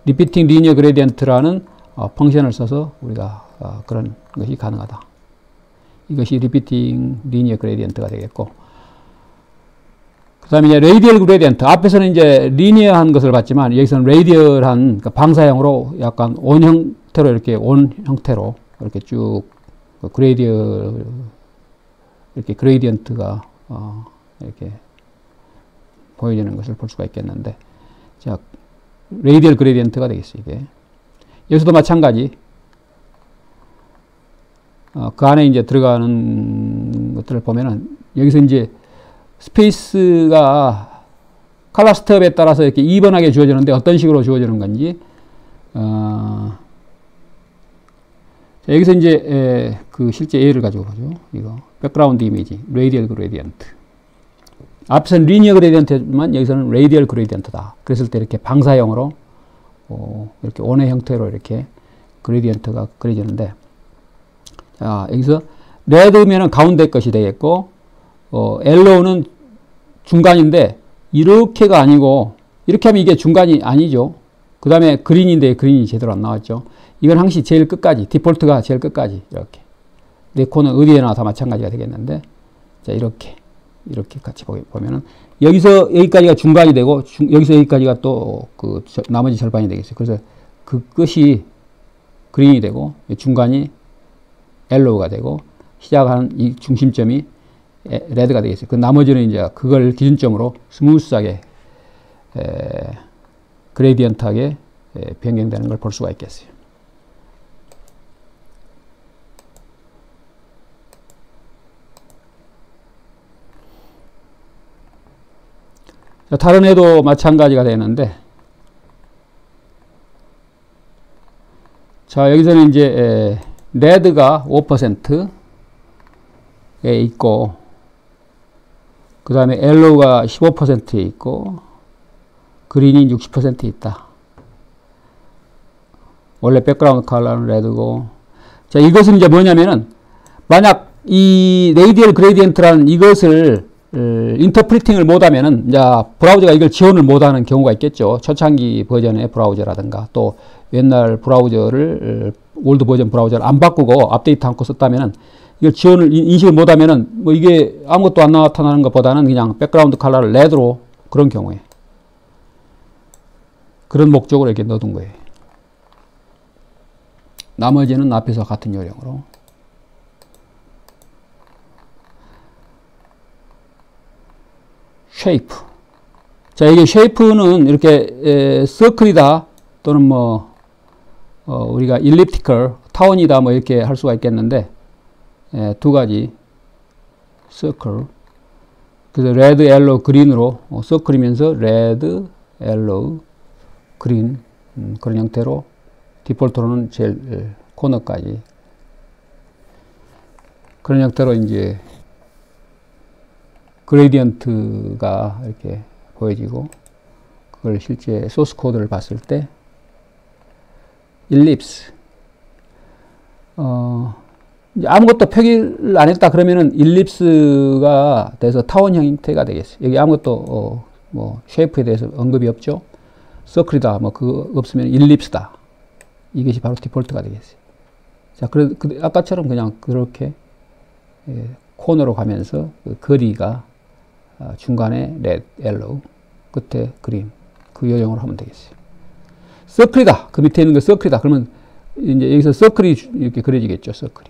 리피팅 리니어 그레디언트라는 펑션을 써서 우리가 그런 것이 가능하다. 이것이 리피팅 리니어 그레디언트가 되겠고, 그 다음에 이제 레이디얼 그레디언트. 앞에서는 이제 리니어한 것을 봤지만 여기서는 레이디얼한 그러니까 방사형으로 약간 온 형태로 이렇게 이렇게 쭉 그레이디얼 이렇게 그레디언트가 이렇게 보여지는 것을 볼 수가 있겠는데, 자, 레이디얼 그레디언트가 되겠어요, 이게. 여기서도 마찬가지. 그 안에 이제 들어가는 것들을 보면은, 여기서 이제 스페이스가 칼라 스텝에 따라서 이렇게 이번하게 주어지는데 어떤 식으로 주어지는 건지, 여기서 이제 그 실제 예를 가지고 보죠. 이거 백그라운드 이미지, 레이디얼 그레디언트. 앞에서는 리니어 그레디언트지만 여기서는 레이디얼 그레디언트다. 그랬을 때 이렇게 방사형으로 이렇게 원의 형태로 이렇게 그레디언트가 그려지는데, 자, 여기서 레드면은 가운데 것이 되겠고, 옐로우는 중간인데 이렇게가 아니고 이렇게 하면 이게 중간이 아니죠. 그 다음에 그린인데 그린이 제대로 안 나왔죠. 이건 항시 제일 끝까지, 디폴트가 제일 끝까지 이렇게. 네 코는 어디에나 다 마찬가지가 되겠는데, 자, 이렇게 같이 보면은 여기서 여기까지가 중간이 되고 여기서 여기까지가 또 그 나머지 절반이 되겠어요. 그래서 그 끝이 그린이 되고 중간이 옐로우가 되고 시작하는 이 중심점이 레드가 되겠어요. 그 나머지는 이제 그걸 기준점으로 스무스하게 그레디언트하게 변경되는 걸 볼 수가 있겠어요. 자, 다른 애도 마찬가지가 되는데, 자, 여기서는 이제 레드가 5%에 있고, 그 다음에 옐로우가 15%에 있고, 그린이 60%에 있다. 원래 백그라운드 컬러는 레드고. 자, 이것은 이제 뭐냐면은, 만약 이 레이디얼 그레디언트라는 이것을 인터프리팅을 못하면은, 이제 브라우저가 이걸 지원을 못하는 경우가 있겠죠. 초창기 버전의 브라우저라든가, 또 옛날 브라우저를, 올드 버전 브라우저를 안 바꾸고 업데이트 않고 썼다면은, 이걸 지원을, 인식을 못하면은, 뭐 이게 아무것도 안 나타나는 것보다는 그냥 백그라운드 컬러를 레드로 그런 경우에. 그런 목적으로 이렇게 넣어둔 거예요. 나머지는 앞에서 같은 요령으로. 쉐이프. 자, 이게 쉐이프는 이렇게 서클이다 또는 뭐 우리가 일립티컬, 타원이다 뭐 이렇게 할 수가 있겠는데, 두 가지 서클. 그래서 레드, 옐로우, 그린으로 서클이면서 레드, 옐로우, 그린 그런 형태로 디폴트로는 제일 코너까지 그런 형태로 이제 그레디언트가 이렇게 보여지고, 그걸 실제 소스 코드를 봤을 때 일립스 이제 아무것도 표기를 안 했다 그러면은 일립스가 돼서 타원 형태가 되겠어요. 여기 아무것도 뭐 쉐이프에 대해서 언급이 없죠. 서클이다 뭐 그거 없으면 일립스다. 이것이 바로 디폴트가 되겠어요. 자, 아까처럼 그냥 그렇게 코너로 가면서 그 거리가 중간에 레드, 옐로우, 끝에 그린, 그 요령으로 하면 되겠어요. 서클이다. 그 밑에 있는 거 서클이다. 그러면 이제 여기서 서클이 이렇게 그려지겠죠. 서클이.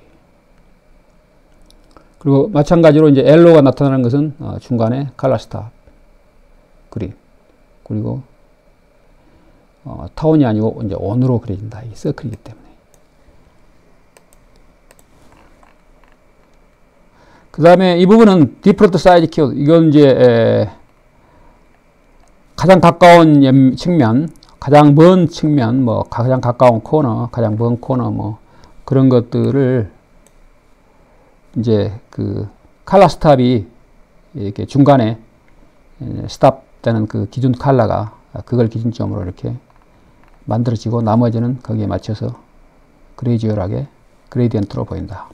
그리고 마찬가지로 이제 옐로우가 나타나는 것은 중간에 컬러 스탑, 그린. 그리고 타원이 아니고 이제 온으로 그려진다. 이 서클이기 때문에. 그 다음에 이 부분은 디폴트 사이즈 키워드. 이건 이제 가장 가까운 측면, 가장 먼 측면, 뭐 가장 가까운 코너, 가장 먼 코너, 뭐 그런 것들을 이제 그 컬러 스탑이 이렇게 중간에 스탑 되는 그 기준 컬러가 그걸 기준점으로 이렇게 만들어지고, 나머지는 거기에 맞춰서 그레이지얼하게 그레디언트로 보인다.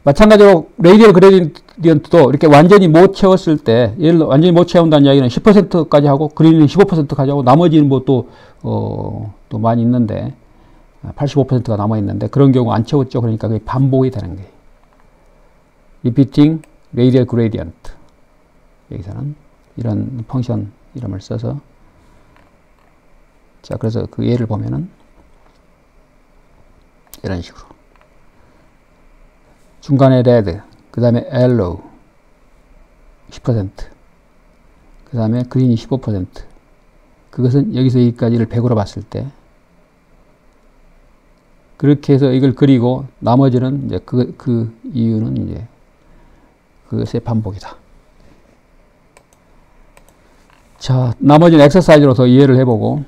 마찬가지로 레이디얼 그레디언트도 이렇게 완전히 못 채웠을 때, 예를 들어 완전히 못 채운다는 이야기는 10%까지 하고 그린은 15%까지 하고 나머지는 뭐 또 많이 있는데 85%가 남아 있는데 그런 경우 안 채웠죠. 그러니까 그게 반복이 되는 거예요. Repeating radial gradient. 여기서는 이런 펑션 이름을 써서 자 그래서 그 예를 보면은 이런 식으로 중간에 red 그 다음에 yellow 10% 그 다음에 green이 15% 그것은 여기서 여기까지를 100으로 봤을 때 그렇게 해서 이걸 그리고 나머지는 이제 그 이유는 이제 그것의 반복이다. 자, 나머지는 엑서사이즈로 더 이해를 해보고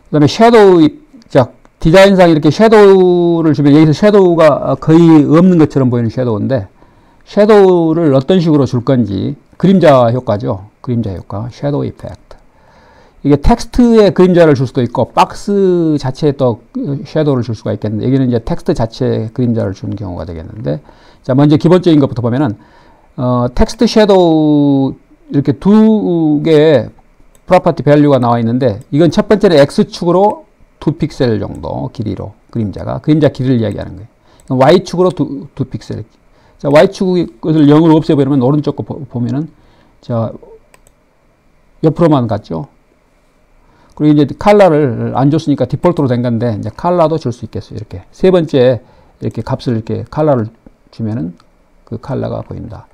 그 다음에 섀도우 자 디자인상 이렇게 섀도우를 주면 여기서 섀도우가 거의 없는 것처럼 보이는 섀도우인데 섀도우를 어떤 식으로 줄 건지 그림자 효과죠. 그림자 효과 섀도우 이펙트 이게 텍스트에 그림자를 줄 수도 있고 박스 자체에 또 섀도우를 줄 수가 있겠는데 여기는 이제 텍스트 자체에 그림자를 주는 경우가 되겠는데 자 먼저 기본적인 것부터 보면은 텍스트 섀도우 이렇게 두 개의 프로퍼티 밸류가 나와 있는데 이건 첫 번째는 X축으로 2픽셀 정도 길이로 그림자 길이를 이야기하는 거예요. Y축으로 2픽셀. 자, Y축 것을 0으로 없애버리면 오른쪽 거 보면은 자 옆으로만 갔죠. 그리고 이제 컬러를 안 줬으니까 디폴트로 된 건데 이제 컬러도 줄 수 있겠어요. 이렇게 세 번째 이렇게 값을 이렇게 컬러를 주면은 그 컬러가 보인다.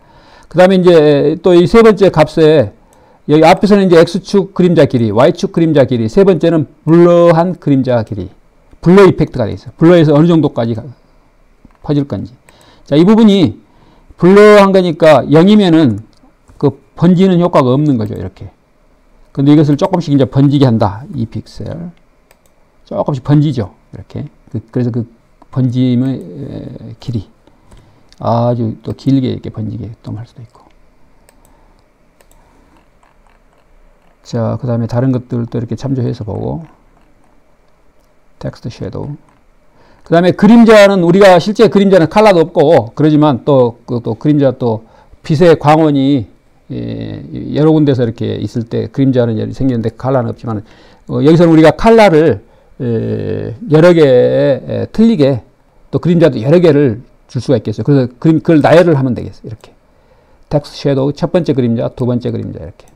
그 다음에 이제 또 이 세 번째 값에 여기 앞에서는 이제 X축 그림자 길이, Y축 그림자 길이, 세 번째는 블러한 그림자 길이, 블러 이펙트가 되어 있어요. 블러에서 어느 정도까지 퍼질 건지. 자, 이 부분이 블러한 거니까 0이면은 그 번지는 효과가 없는 거죠, 이렇게. 근데 이것을 조금씩 이제 번지게 한다. 2픽셀. 조금씩 번지죠, 이렇게. 그래서 그 번짐의 길이. 아주 또 길게 이렇게 번지게 또 할 수도 있고. 자, 그 다음에 다른 것들도 이렇게 참조해서 보고 텍스트 섀도우 그 다음에 그림자는 우리가 실제 그림자는 컬러도 없고 그러지만 또 그림자 또 빛의 광원이 여러 군데서 이렇게 있을 때 그림자는 생기는데 컬러는 없지만 여기서는 우리가 컬러를 여러 개 틀리게 또 그림자도 여러 개를 줄 수가 있겠어요. 그래서 그걸 나열을 하면 되겠어요. 이렇게 텍스트 섀도우 첫 번째 그림자 두 번째 그림자 이렇게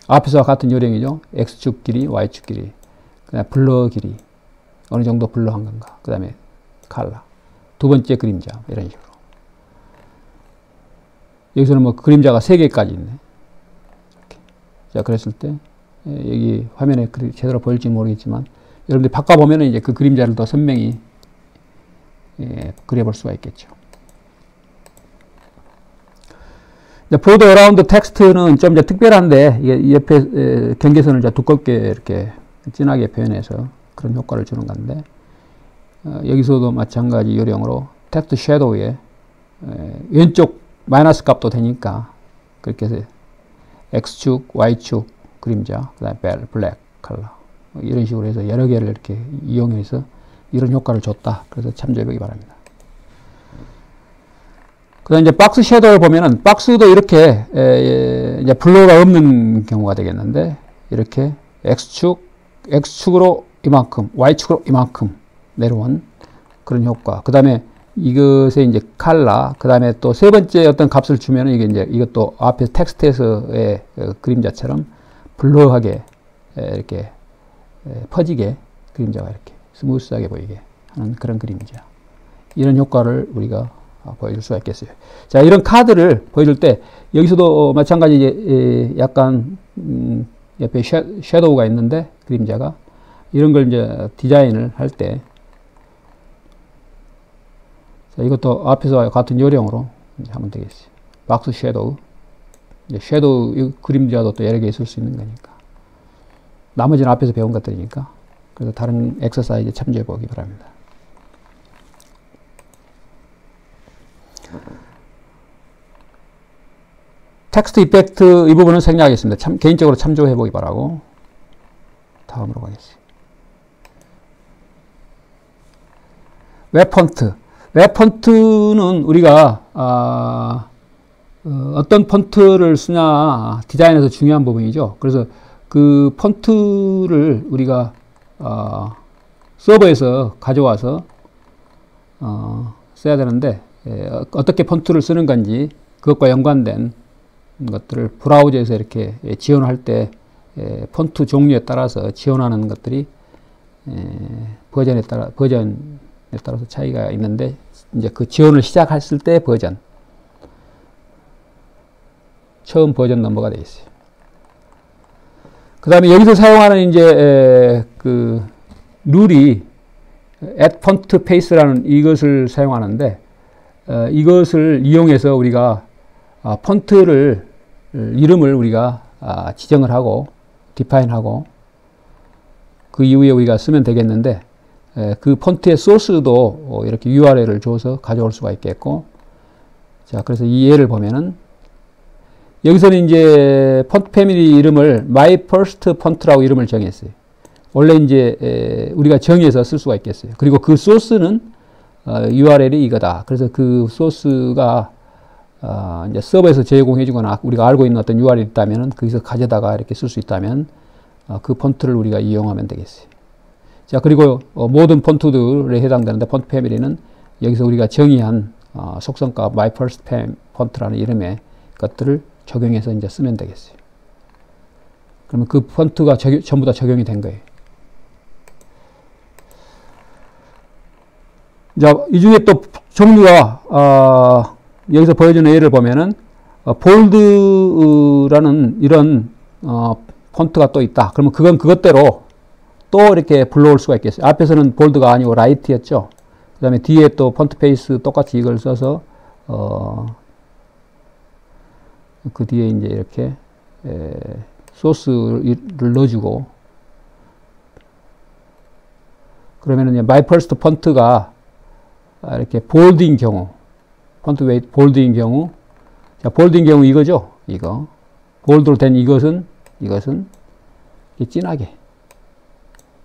앞에서와 같은 요령이죠. X축 길이, Y축 길이, 그다음에 블러 길이, 어느 정도 블러한 건가, 그 다음에 컬러, 두 번째 그림자, 이런 식으로. 여기서는 뭐 그림자가 3개까지 있네. 이렇게. 자, 그랬을 때, 여기 화면에 제대로 보일지 모르겠지만, 여러분들이 바꿔보면은 이제 그 그림자를 더 선명히 그려볼 수가 있겠죠. 보드 어라운드 텍스트는 좀 이제 특별한데, 이게 옆에 경계선을 이제 두껍게 이렇게 진하게 표현해서 그런 효과를 주는 건데, 여기서도 마찬가지 요령으로 텍스트 섀도우에 왼쪽 마이너스 값도 되니까, 그렇게 해서 X축, Y축 그림자, 그 다음에 블랙 컬러, 이런 식으로 해서 여러 개를 이렇게 이용해서 이런 효과를 줬다. 그래서 참조해보기 바랍니다. 그 다음에 이제 박스 섀도우를 보면은 박스도 이렇게 이제 블러가 없는 경우가 되겠는데 이렇게 X축으로 이만큼, Y축으로 이만큼 내려온 그런 효과. 그 다음에 이것에 이제 컬러, 그 다음에 또 세 번째 어떤 값을 주면은 이게 이제 이것도 앞에 텍스트에서의 그림자처럼 블러하게 이렇게 퍼지게 그림자가 이렇게 스무스하게 보이게 하는 그런 그림자. 이런 효과를 우리가 보여줄 수가 있겠어요. 자, 이런 카드를 보여줄 때 여기서도 마찬가지 이제 약간 옆에 섀도우가 있는데 그림자가 이런 걸 이제 디자인을 할 때 자, 이것도 앞에서와 같은 요령으로 이제 하면 되겠어요. 박스 섀도우, 이제 섀도우 그림자도 또 여러 개 있을 수 있는 거니까 나머지는 앞에서 배운 것들이니까 그래서 다른 엑서사이즈 참조해 보기 바랍니다. 텍스트 이펙트 이 부분은 생략하겠습니다. 개인적으로 참조해 보기 바라고 다음으로 가겠습니다. 웹폰트. 웹폰트는 우리가 어떤 폰트를 쓰냐 디자인에서 중요한 부분이죠. 그래서 그 폰트를 우리가 서버에서 가져와서 써야 되는데 어떻게 폰트를 쓰는 건지 그것과 연관된 것들을 브라우저에서 이렇게 지원할 때 폰트 종류에 따라서 지원하는 것들이 버전에 따라서 차이가 있는데, 이제 그 지원을 시작했을 때 버전, 처음 버전 넘버가 되어 있어요. 그 다음에 여기서 사용하는 이제 그 룰이 add font pace라는 이것을 사용하는데, 이것을 이용해서 우리가 폰트를 이름을 우리가 지정을 하고 디파인하고 그 이후에 우리가 쓰면 되겠는데, 그 폰트의 소스도 이렇게 URL을 줘서 가져올 수가 있겠고, 자, 그래서 이 예를 보면은 여기서는 이제 폰트 패밀리 이름을 My First Font라고 이름을 정했어요. 원래 이제 우리가 정해서 쓸 수가 있겠어요. 그리고 그 소스는 URL이 이거다. 그래서 그 소스가 이제 서버에서 제공해주거나 우리가 알고 있는 어떤 URL이 있다면 거기서 가져다가 이렇게 쓸 수 있다면 그 폰트를 우리가 이용하면 되겠어요. 자, 그리고 모든 폰트들에 해당되는데 폰트 패밀리는 여기서 우리가 정의한 속성값 My First Font라는 이름의 것들을 적용해서 이제 쓰면 되겠어요. 그러면 그 폰트가 전부 다 적용이 된 거예요. 자, 이 중에 또 종류가 여기서 보여주는 예를 보면은 볼드라는 이런 폰트가 또 있다. 그러면 그건 그것대로 또 이렇게 불러올 수가 있겠어요. 앞에서는 볼드가 아니고 라이트였죠. 그 다음에 뒤에 또 폰트 페이스 똑같이 이걸 써서 그 뒤에 이제 이렇게 소스를 넣어주고, 그러면은 My First Font가 이렇게 볼드인 경우, 폰트 웨이트 볼드인 경우, 자, 볼드인 경우 이거죠. 이거 볼드로 된 이것은 진하게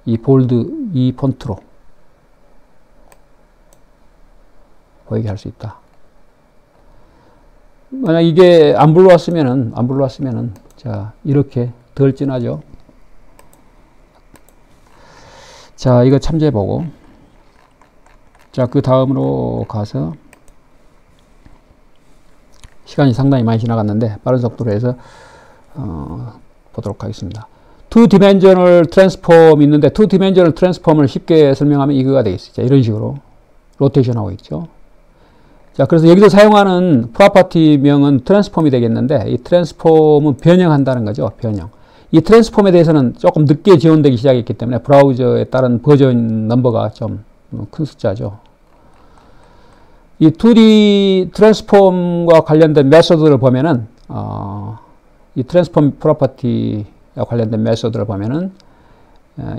이 볼드 이 폰트로 보이게 할 수 있다. 만약 이게 안 불러왔으면은 자, 이렇게 덜 진하죠. 자, 이거 참조해보고, 자, 그 다음으로 가서 시간이 상당히 많이 지나갔는데 빠른 속도로 해서 보도록 하겠습니다. 투 디멘셔널 트랜스폼 있는데, 투 디멘셔널 트랜스폼을 쉽게 설명하면 이거가 되겠어요. 자, 이런 식으로 로테이션 하고 있죠. 자, 그래서 여기서 사용하는 프로퍼티명은 트랜스폼이 되겠는데, 이 트랜스폼은 변형한다는 거죠. 변형. 이 트랜스폼에 대해서는 조금 늦게 지원되기 시작했기 때문에 브라우저에 따른 버전 넘버가 좀 큰 숫자죠. 이 2D 트랜스폼과 관련된 메소드를 보면은 이 트랜스폼 프로퍼티와 관련된 메소드를 보면은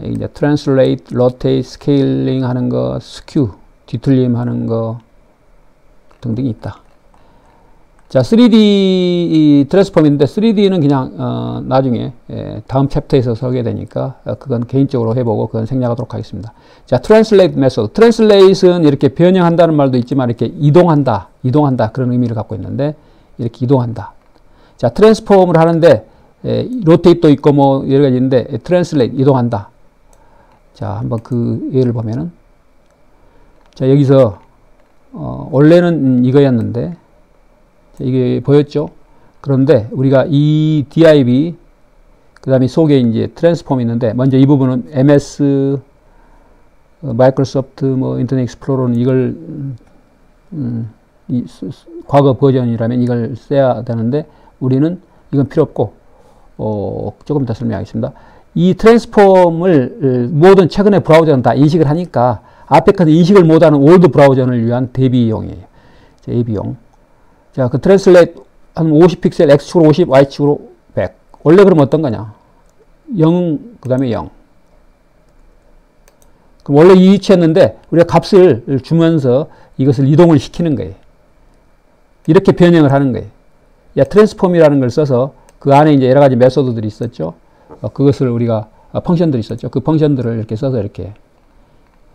이제 translate, rotate, scaling 하는 거, skew, 뒤틀림 하는 거 등등이 있다. 자, 3D 트랜스폼인데 3D는 그냥 나중에 다음 챕터에서 설계되니까 그건 개인적으로 해보고 그건 생략하도록 하겠습니다. 자, translate 메소드. translate은 이렇게 변형한다는 말도 있지만 이렇게 이동한다 그런 의미를 갖고 있는데, 이렇게 이동한다. 자, 트랜스폼을 하는데 rotate도 있고 뭐 여러 가지 있는데 translate 이동한다. 자, 한번 그 예를 보면은, 자, 여기서 원래는 이거였는데 이게 보였죠? 그런데 우리가 이 div 그 다음에 속에 이제 트랜스폼이 있는데, 먼저 이 부분은 MS 마이크로소프트 뭐 인터넷 익스플로러는 이걸 과거 버전이라면 이걸 써야 되는데 우리는 이건 필요 없고 조금 이따 설명하겠습니다. 이 트랜스폼을 모든 최근의 브라우저는 다 인식을 하니까 앞에 건 인식을 못하는 올드 브라우저를 위한 대비용이에요. AB용. 자, 그 트랜슬레이트 한 50픽셀 X축으로 50, Y축으로 100. 원래 그러면 어떤 거냐? 0, 그 다음에 0. 그럼 원래 이 위치였는데 우리가 값을 주면서 이것을 이동을 시키는 거예요. 이렇게 변형을 하는 거예요. 야, 트랜스폼이라는 걸 써서 그 안에 이제 여러 가지 메소드들이 있었죠. 그것을 우리가 펑션들이 있었죠. 그 펑션들을 이렇게 써서 이렇게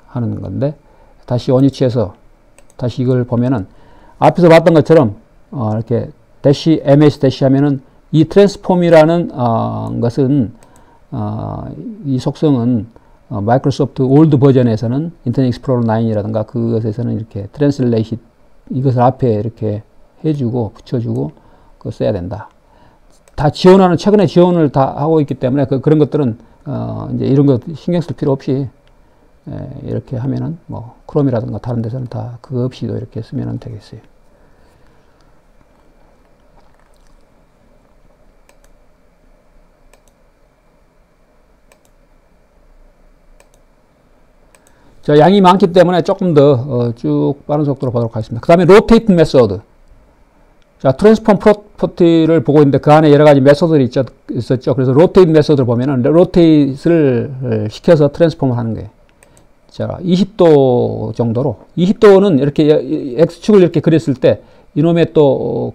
하는 건데, 다시 원위치에서 다시 이걸 보면은 앞에서 봤던 것처럼 이렇게 대시 ms 대시 하면은 이 트랜스폼이라는 것은 이 속성은 마이크로소프트 올드 버전에서는 인터넷 익스플로러 9이라든가 그것에서는 이렇게 트랜슬레이트 이것을 앞에 이렇게 해주고 붙여주고 그거 써야 된다. 다 지원하는 최근에 지원을 다 하고 있기 때문에 그런 것들은 이제 이런 거 신경 쓸 필요 없이 이렇게 하면은 뭐 크롬이라든가 다른 데서는 다 그거 없이도 이렇게 쓰면 되겠어요. 자, 양이 많기 때문에 조금 더 쭉 빠른 속도로 보도록 하겠습니다. 그 다음에 로테이트 메소드. 자, 트랜스폼 프로퍼티를 보고 있는데 그 안에 여러 가지 메소드들이 있었죠. 그래서 로테이트 메소드를 보면은 로테이트를 시켜서 트랜스폼을 하는 거예요. 자, 20도 정도로. 20도는 이렇게 X축을 이렇게 그렸을 때 이놈의 또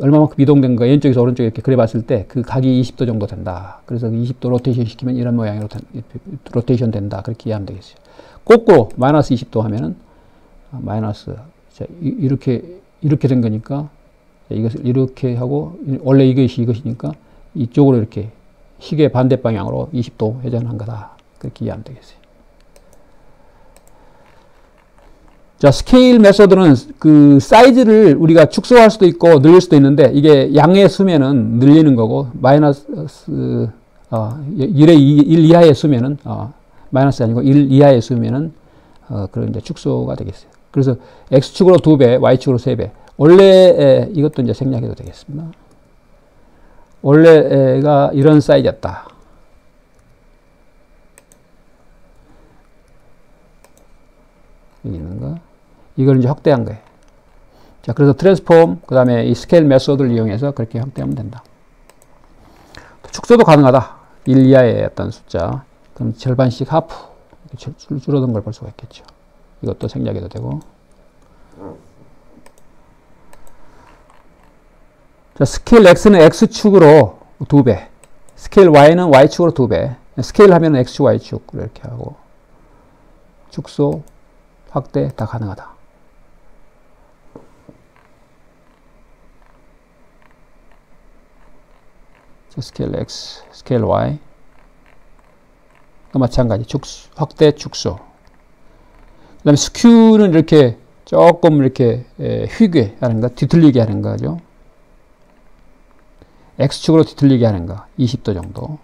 얼마만큼 이동된 거 왼쪽에서 오른쪽에 이렇게 그려봤을 때 그 각이 20도 정도 된다. 그래서 20도 로테이션 시키면 이런 모양으로 로테이션 된다. 그렇게 이해하면 되겠어요. 거꾸로 마이너스 20도 하면은 마이너스 자, 이렇게 된 거니까 이것을 이렇게 하고 원래 이것이니까 이쪽으로 이렇게 시계 반대 방향으로 20도 회전한 거다. 그렇게 이해하면 되겠어요. 자, 스케일 메소드는 그 사이즈를 우리가 축소할 수도 있고 늘릴 수도 있는데 이게 양의 수면은 늘리는 거고 마이너스 1의 1 이하의 수면은 마이너스 아니고 1 이하의 수면은 그런 이제 축소가 되겠어요. 그래서 X축으로 2배, Y축으로 3배. 원래 이것도 이제 생략해도 되겠습니다. 원래가 이런 사이즈였다. 여기 있는 거. 이걸 이제 확대한 거예요. 자, 그래서 트랜스폼, 그 다음에 이 스케일 메소드를 이용해서 그렇게 확대하면 된다. 축소도 가능하다. 1 이하의 어떤 숫자. 그럼 절반씩 하프. 이렇게 줄어든 걸 볼 수가 있겠죠. 이것도 생략해도 되고. 자, 스케일 X는 X축으로 2배. 스케일 Y는 Y축으로 2배. 스케일 하면 X축, Y축. 이렇게 하고. 축소, 확대 다 가능하다. 스케일 X, 스케일 Y. 마찬가지. 확대, 축소. 그 다음에 스큐는 이렇게 조금 이렇게 휘게 하는 거, 뒤틀리게 하는 거죠. X축으로 뒤틀리게 하는 거. 20도 정도.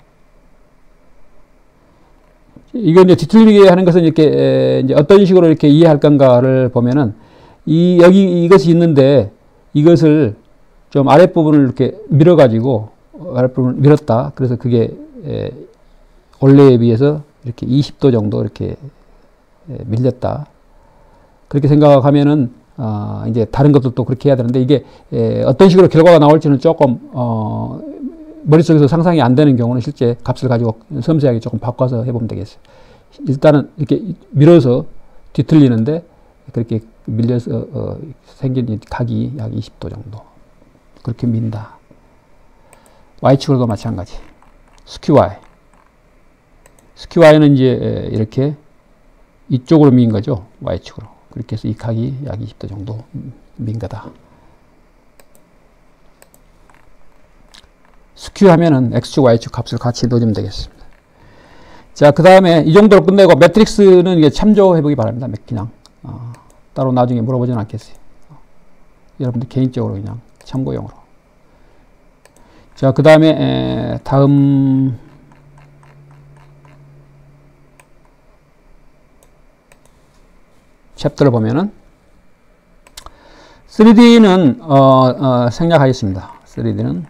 이거 이제 뒤틀리게 하는 것은 이렇게 이제 어떤 식으로 이렇게 이해할 건가를 보면은 여기 이것이 있는데 이것을 좀 아랫부분을 이렇게 밀어가지고 아랫부분을 밀었다. 그래서 그게 원래에 비해서 이렇게 20도 정도 이렇게 밀렸다. 그렇게 생각하면은 이제 다른 것도 그렇게 해야 되는데 이게 어떤 식으로 결과가 나올지는 조금 머릿속에서 상상이 안 되는 경우는 실제 값을 가지고 섬세하게 조금 바꿔서 해보면 되겠어요. 일단은 이렇게 밀어서 뒤틀리는데 그렇게 밀려서 생긴 각이 약 20도 정도 그렇게 민다. Y축으로도 마찬가지. 스큐Y. 스큐Y는 이제 이렇게 이쪽으로 민 거죠. Y축으로. 그렇게 해서 이 각이 약 20도 정도 민 거다. 스큐 하면은 X축, Y축 값을 같이 넣어주면 되겠습니다. 자, 그 다음에 이 정도로 끝내고 매트릭스는 이게 참조해 보기 바랍니다. 그냥. 따로 나중에 물어보지는 않겠어요. 여러분들 개인적으로 그냥 참고용으로. 자, 그 다음에 다음 챕터를 보면은 3D는 생략하겠습니다. 3D는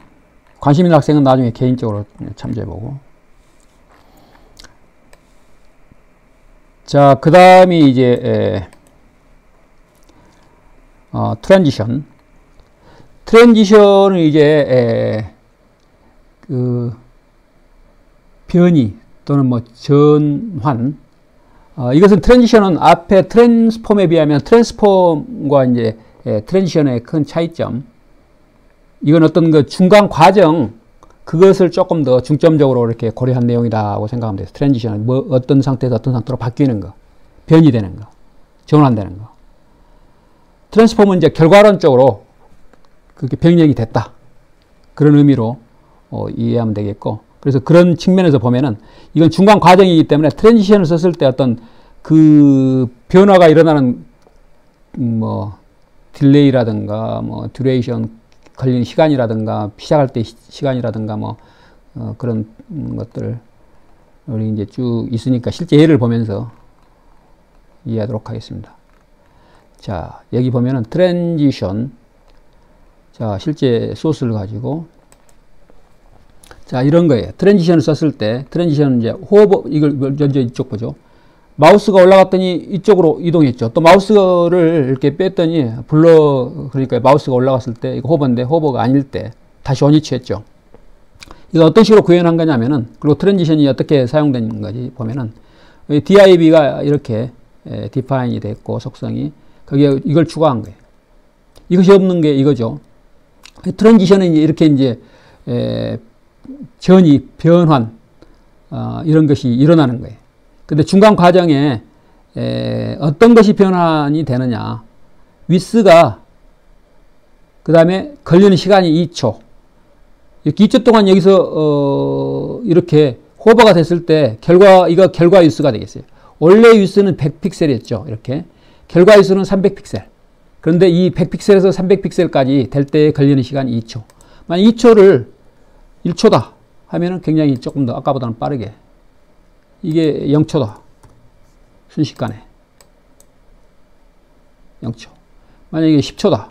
관심 있는 학생은 나중에 개인적으로 참조해보고. 자, 그 다음이 이제 트랜지션. 트랜지션은 이제 그 변이 또는 뭐 전환. 이것은 트랜지션은 앞에 트랜스폼에 비하면 트랜스폼과 이제 트랜지션의 큰 차이점. 이건 어떤 그 중간 과정, 그것을 조금 더 중점적으로 이렇게 고려한 내용이라고 생각하면 돼요. 트랜지션은 뭐 어떤 상태에서 어떤 상태로 바뀌는 거, 변이 되는 거, 전환되는 거. 트랜스폼은 이제 결과론적으로 그렇게 병력이 됐다. 그런 의미로 이해하면 되겠고. 그래서 그런 측면에서 보면은 이건 중간 과정이기 때문에 트랜지션을 썼을 때 어떤 그 변화가 일어나는 뭐 딜레이라든가 뭐 듀레이션 걸리는 시간이라든가 시작할 때 시간이라든가 뭐 그런 것들 우리 이제 쭉 있으니까 실제 예를 보면서 이해하도록 하겠습니다. 자, 여기 보면은 트랜지션. 자, 실제 소스를 가지고 자, 이런 거예요. 트랜지션을 썼을 때 트랜지션은 이제 호버 이걸 먼저 이쪽 보죠. 마우스가 올라갔더니 이쪽으로 이동했죠. 또 마우스를 이렇게 뺐더니 그러니까 마우스가 올라갔을 때 이거 호버인데 호버가 아닐 때 다시 원위치했죠. 이거 어떤 식으로 구현한 거냐면은, 그리고 트랜지션이 어떻게 사용된 거지 보면은 div가 이렇게 디파인이 됐고 속성이 거기에 이걸 추가한 거예요. 이것이 없는 게 이거죠. 트랜지션은 이렇게 이제 전이 변환 이런 것이 일어나는 거예요. 근데 중간 과정에 어떤 것이 변환이 되느냐, 위스가 그 다음에 걸리는 시간이 2초, 이렇게 2초 동안 여기서 이렇게 호버가 됐을 때 이거 결과 위스가 되겠어요. 원래 위스는 100픽셀이었죠. 이렇게 결과 위스는 300픽셀. 그런데 이 100픽셀에서 300픽셀까지 될 때 걸리는 시간이 2초. 만약 2초를 1초다 하면은 굉장히 조금 더 아까보다는 빠르게, 이게 0초다. 순식간에 0초. 만약에 10초다.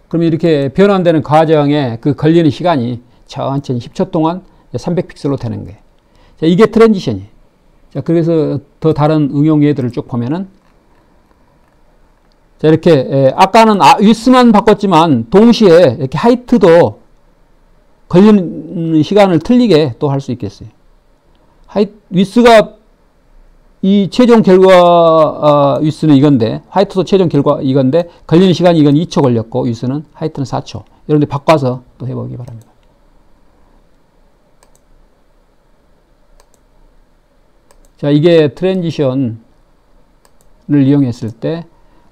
그러면 이렇게 변환되는 과정에 그 걸리는 시간이 천천히 10초 동안 300픽셀로 되는 거예요. 자, 이게 트랜지션이에요. 자, 그래서 더 다른 응용 예들을 쭉 보면은, 자, 이렇게 아까는 위스만 바꿨지만 동시에 이렇게 하이트도 걸리는 시간을 틀리게 또 할 수 있겠어요. 위스가 이 최종 결과 위스는 이건데, 하이트도 최종 결과 이건데 걸리는 시간이 이건 2초 걸렸고 위스는 하이트는 4초. 여러분들 바꿔서 또 해보기 바랍니다. 자, 이게 트랜지션을 이용했을 때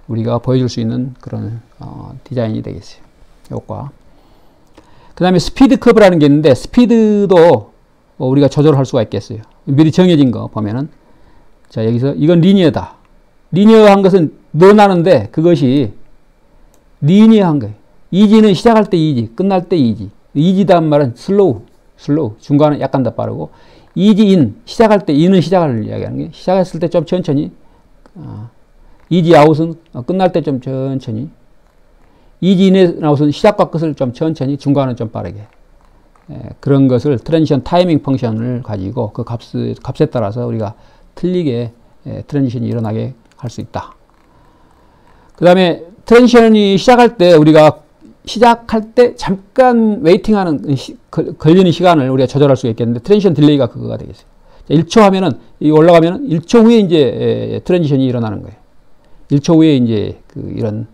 우리가 보여줄 수 있는 그런 디자인이 되겠어요. 효과. 그 다음에 스피드 커브라는 게 있는데, 스피드도 우리가 조절할 수가 있겠어요. 미리 정해진 거 보면은, 자, 여기서 이건 리니어다. 리니어한 것은 늘어나는데 그것이 리니어한 거예요. 이지는 시작할 때 이지, 끝날 때 이지. 이지다는 말은 슬로우. 중간은 약간 더 빠르고, 이지인, 시작할 때 인은 시작을 이야기하는 게, 시작했을 때 좀 천천히, 이지 아웃은 끝날 때 좀 천천히, 이지 인의 아웃은 시작과 끝을 좀 천천히, 중간은 좀 빠르게. 그런 것을 트랜지션 타이밍 펑션을 가지고 그 값에 따라서 우리가 틀리게 트랜지션이 일어나게 할 수 있다. 그 다음에 트랜지션이 시작할 때 우리가 시작할 때 잠깐 웨이팅하는 걸리는 시간을 우리가 조절할 수가 있겠는데, 트랜지션 딜레이가 그거가 되겠어요. 1초 하면은 이 올라가면은 1초 후에 이제 트랜지션이 일어나는 거예요. 1초 후에 이제 이런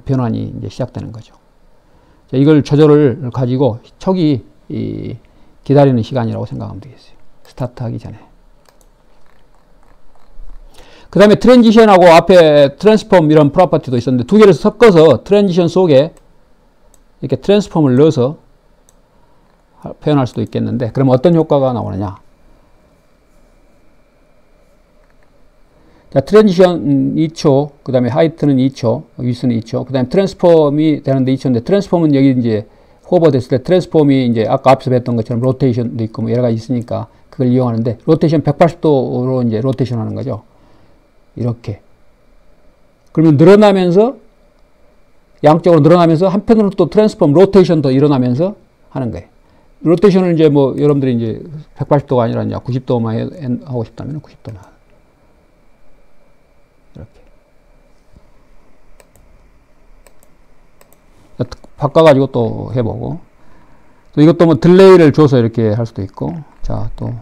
변환이 이제 시작되는 거죠. 자, 이걸 조절을 가지고 초기 기다리는 시간이라고 생각하면 되겠어요. 스타트하기 전에. 그 다음에 트랜지션하고 앞에 트랜스폼 이런 프로퍼티도 있었는데, 두 개를 섞어서 트랜지션 속에 이렇게 트랜스폼을 넣어서 표현할 수도 있겠는데, 그럼 어떤 효과가 나오느냐. 자, 트랜지션 2초, 그 다음에 하이트는 2초, 위스는 2초, 그 다음에 트랜스폼이 되는데 2초인데, 트랜스폼은 여기 이제 호버 됐을 때 트랜스폼이 이제 아까 앞서 뵀던 것처럼 로테이션도 있고 뭐 여러 가지 있으니까 그걸 이용하는데, 로테이션 180도로 이제 로테이션 하는 거죠. 이렇게. 그러면 늘어나면서, 양쪽으로 늘어나면서 한편으로 또 트랜스폼 로테이션도 일어나면서 하는 거예요. 로테이션을 이제 뭐 여러분들이 이제 180도가 아니라 이제 90도만 하고 싶다면 90도만. 이렇게. 바꿔가지고 또 해보고, 또 이것도 뭐 딜레이를 줘서 이렇게 할 수도 있고, 자, 또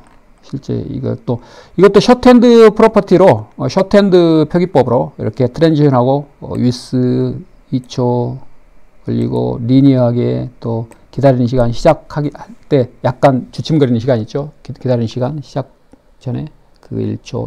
실제 이것도 셔트핸드 프로퍼티로, 셔트핸드 표기법으로 이렇게 트랜지션하고 위스 2초 걸리고, 리니어하게 또 기다리는 시간, 시작하기 할 때 약간 주춤거리는 시간 있죠. 기다리는 시간, 시작 전에 그 1초.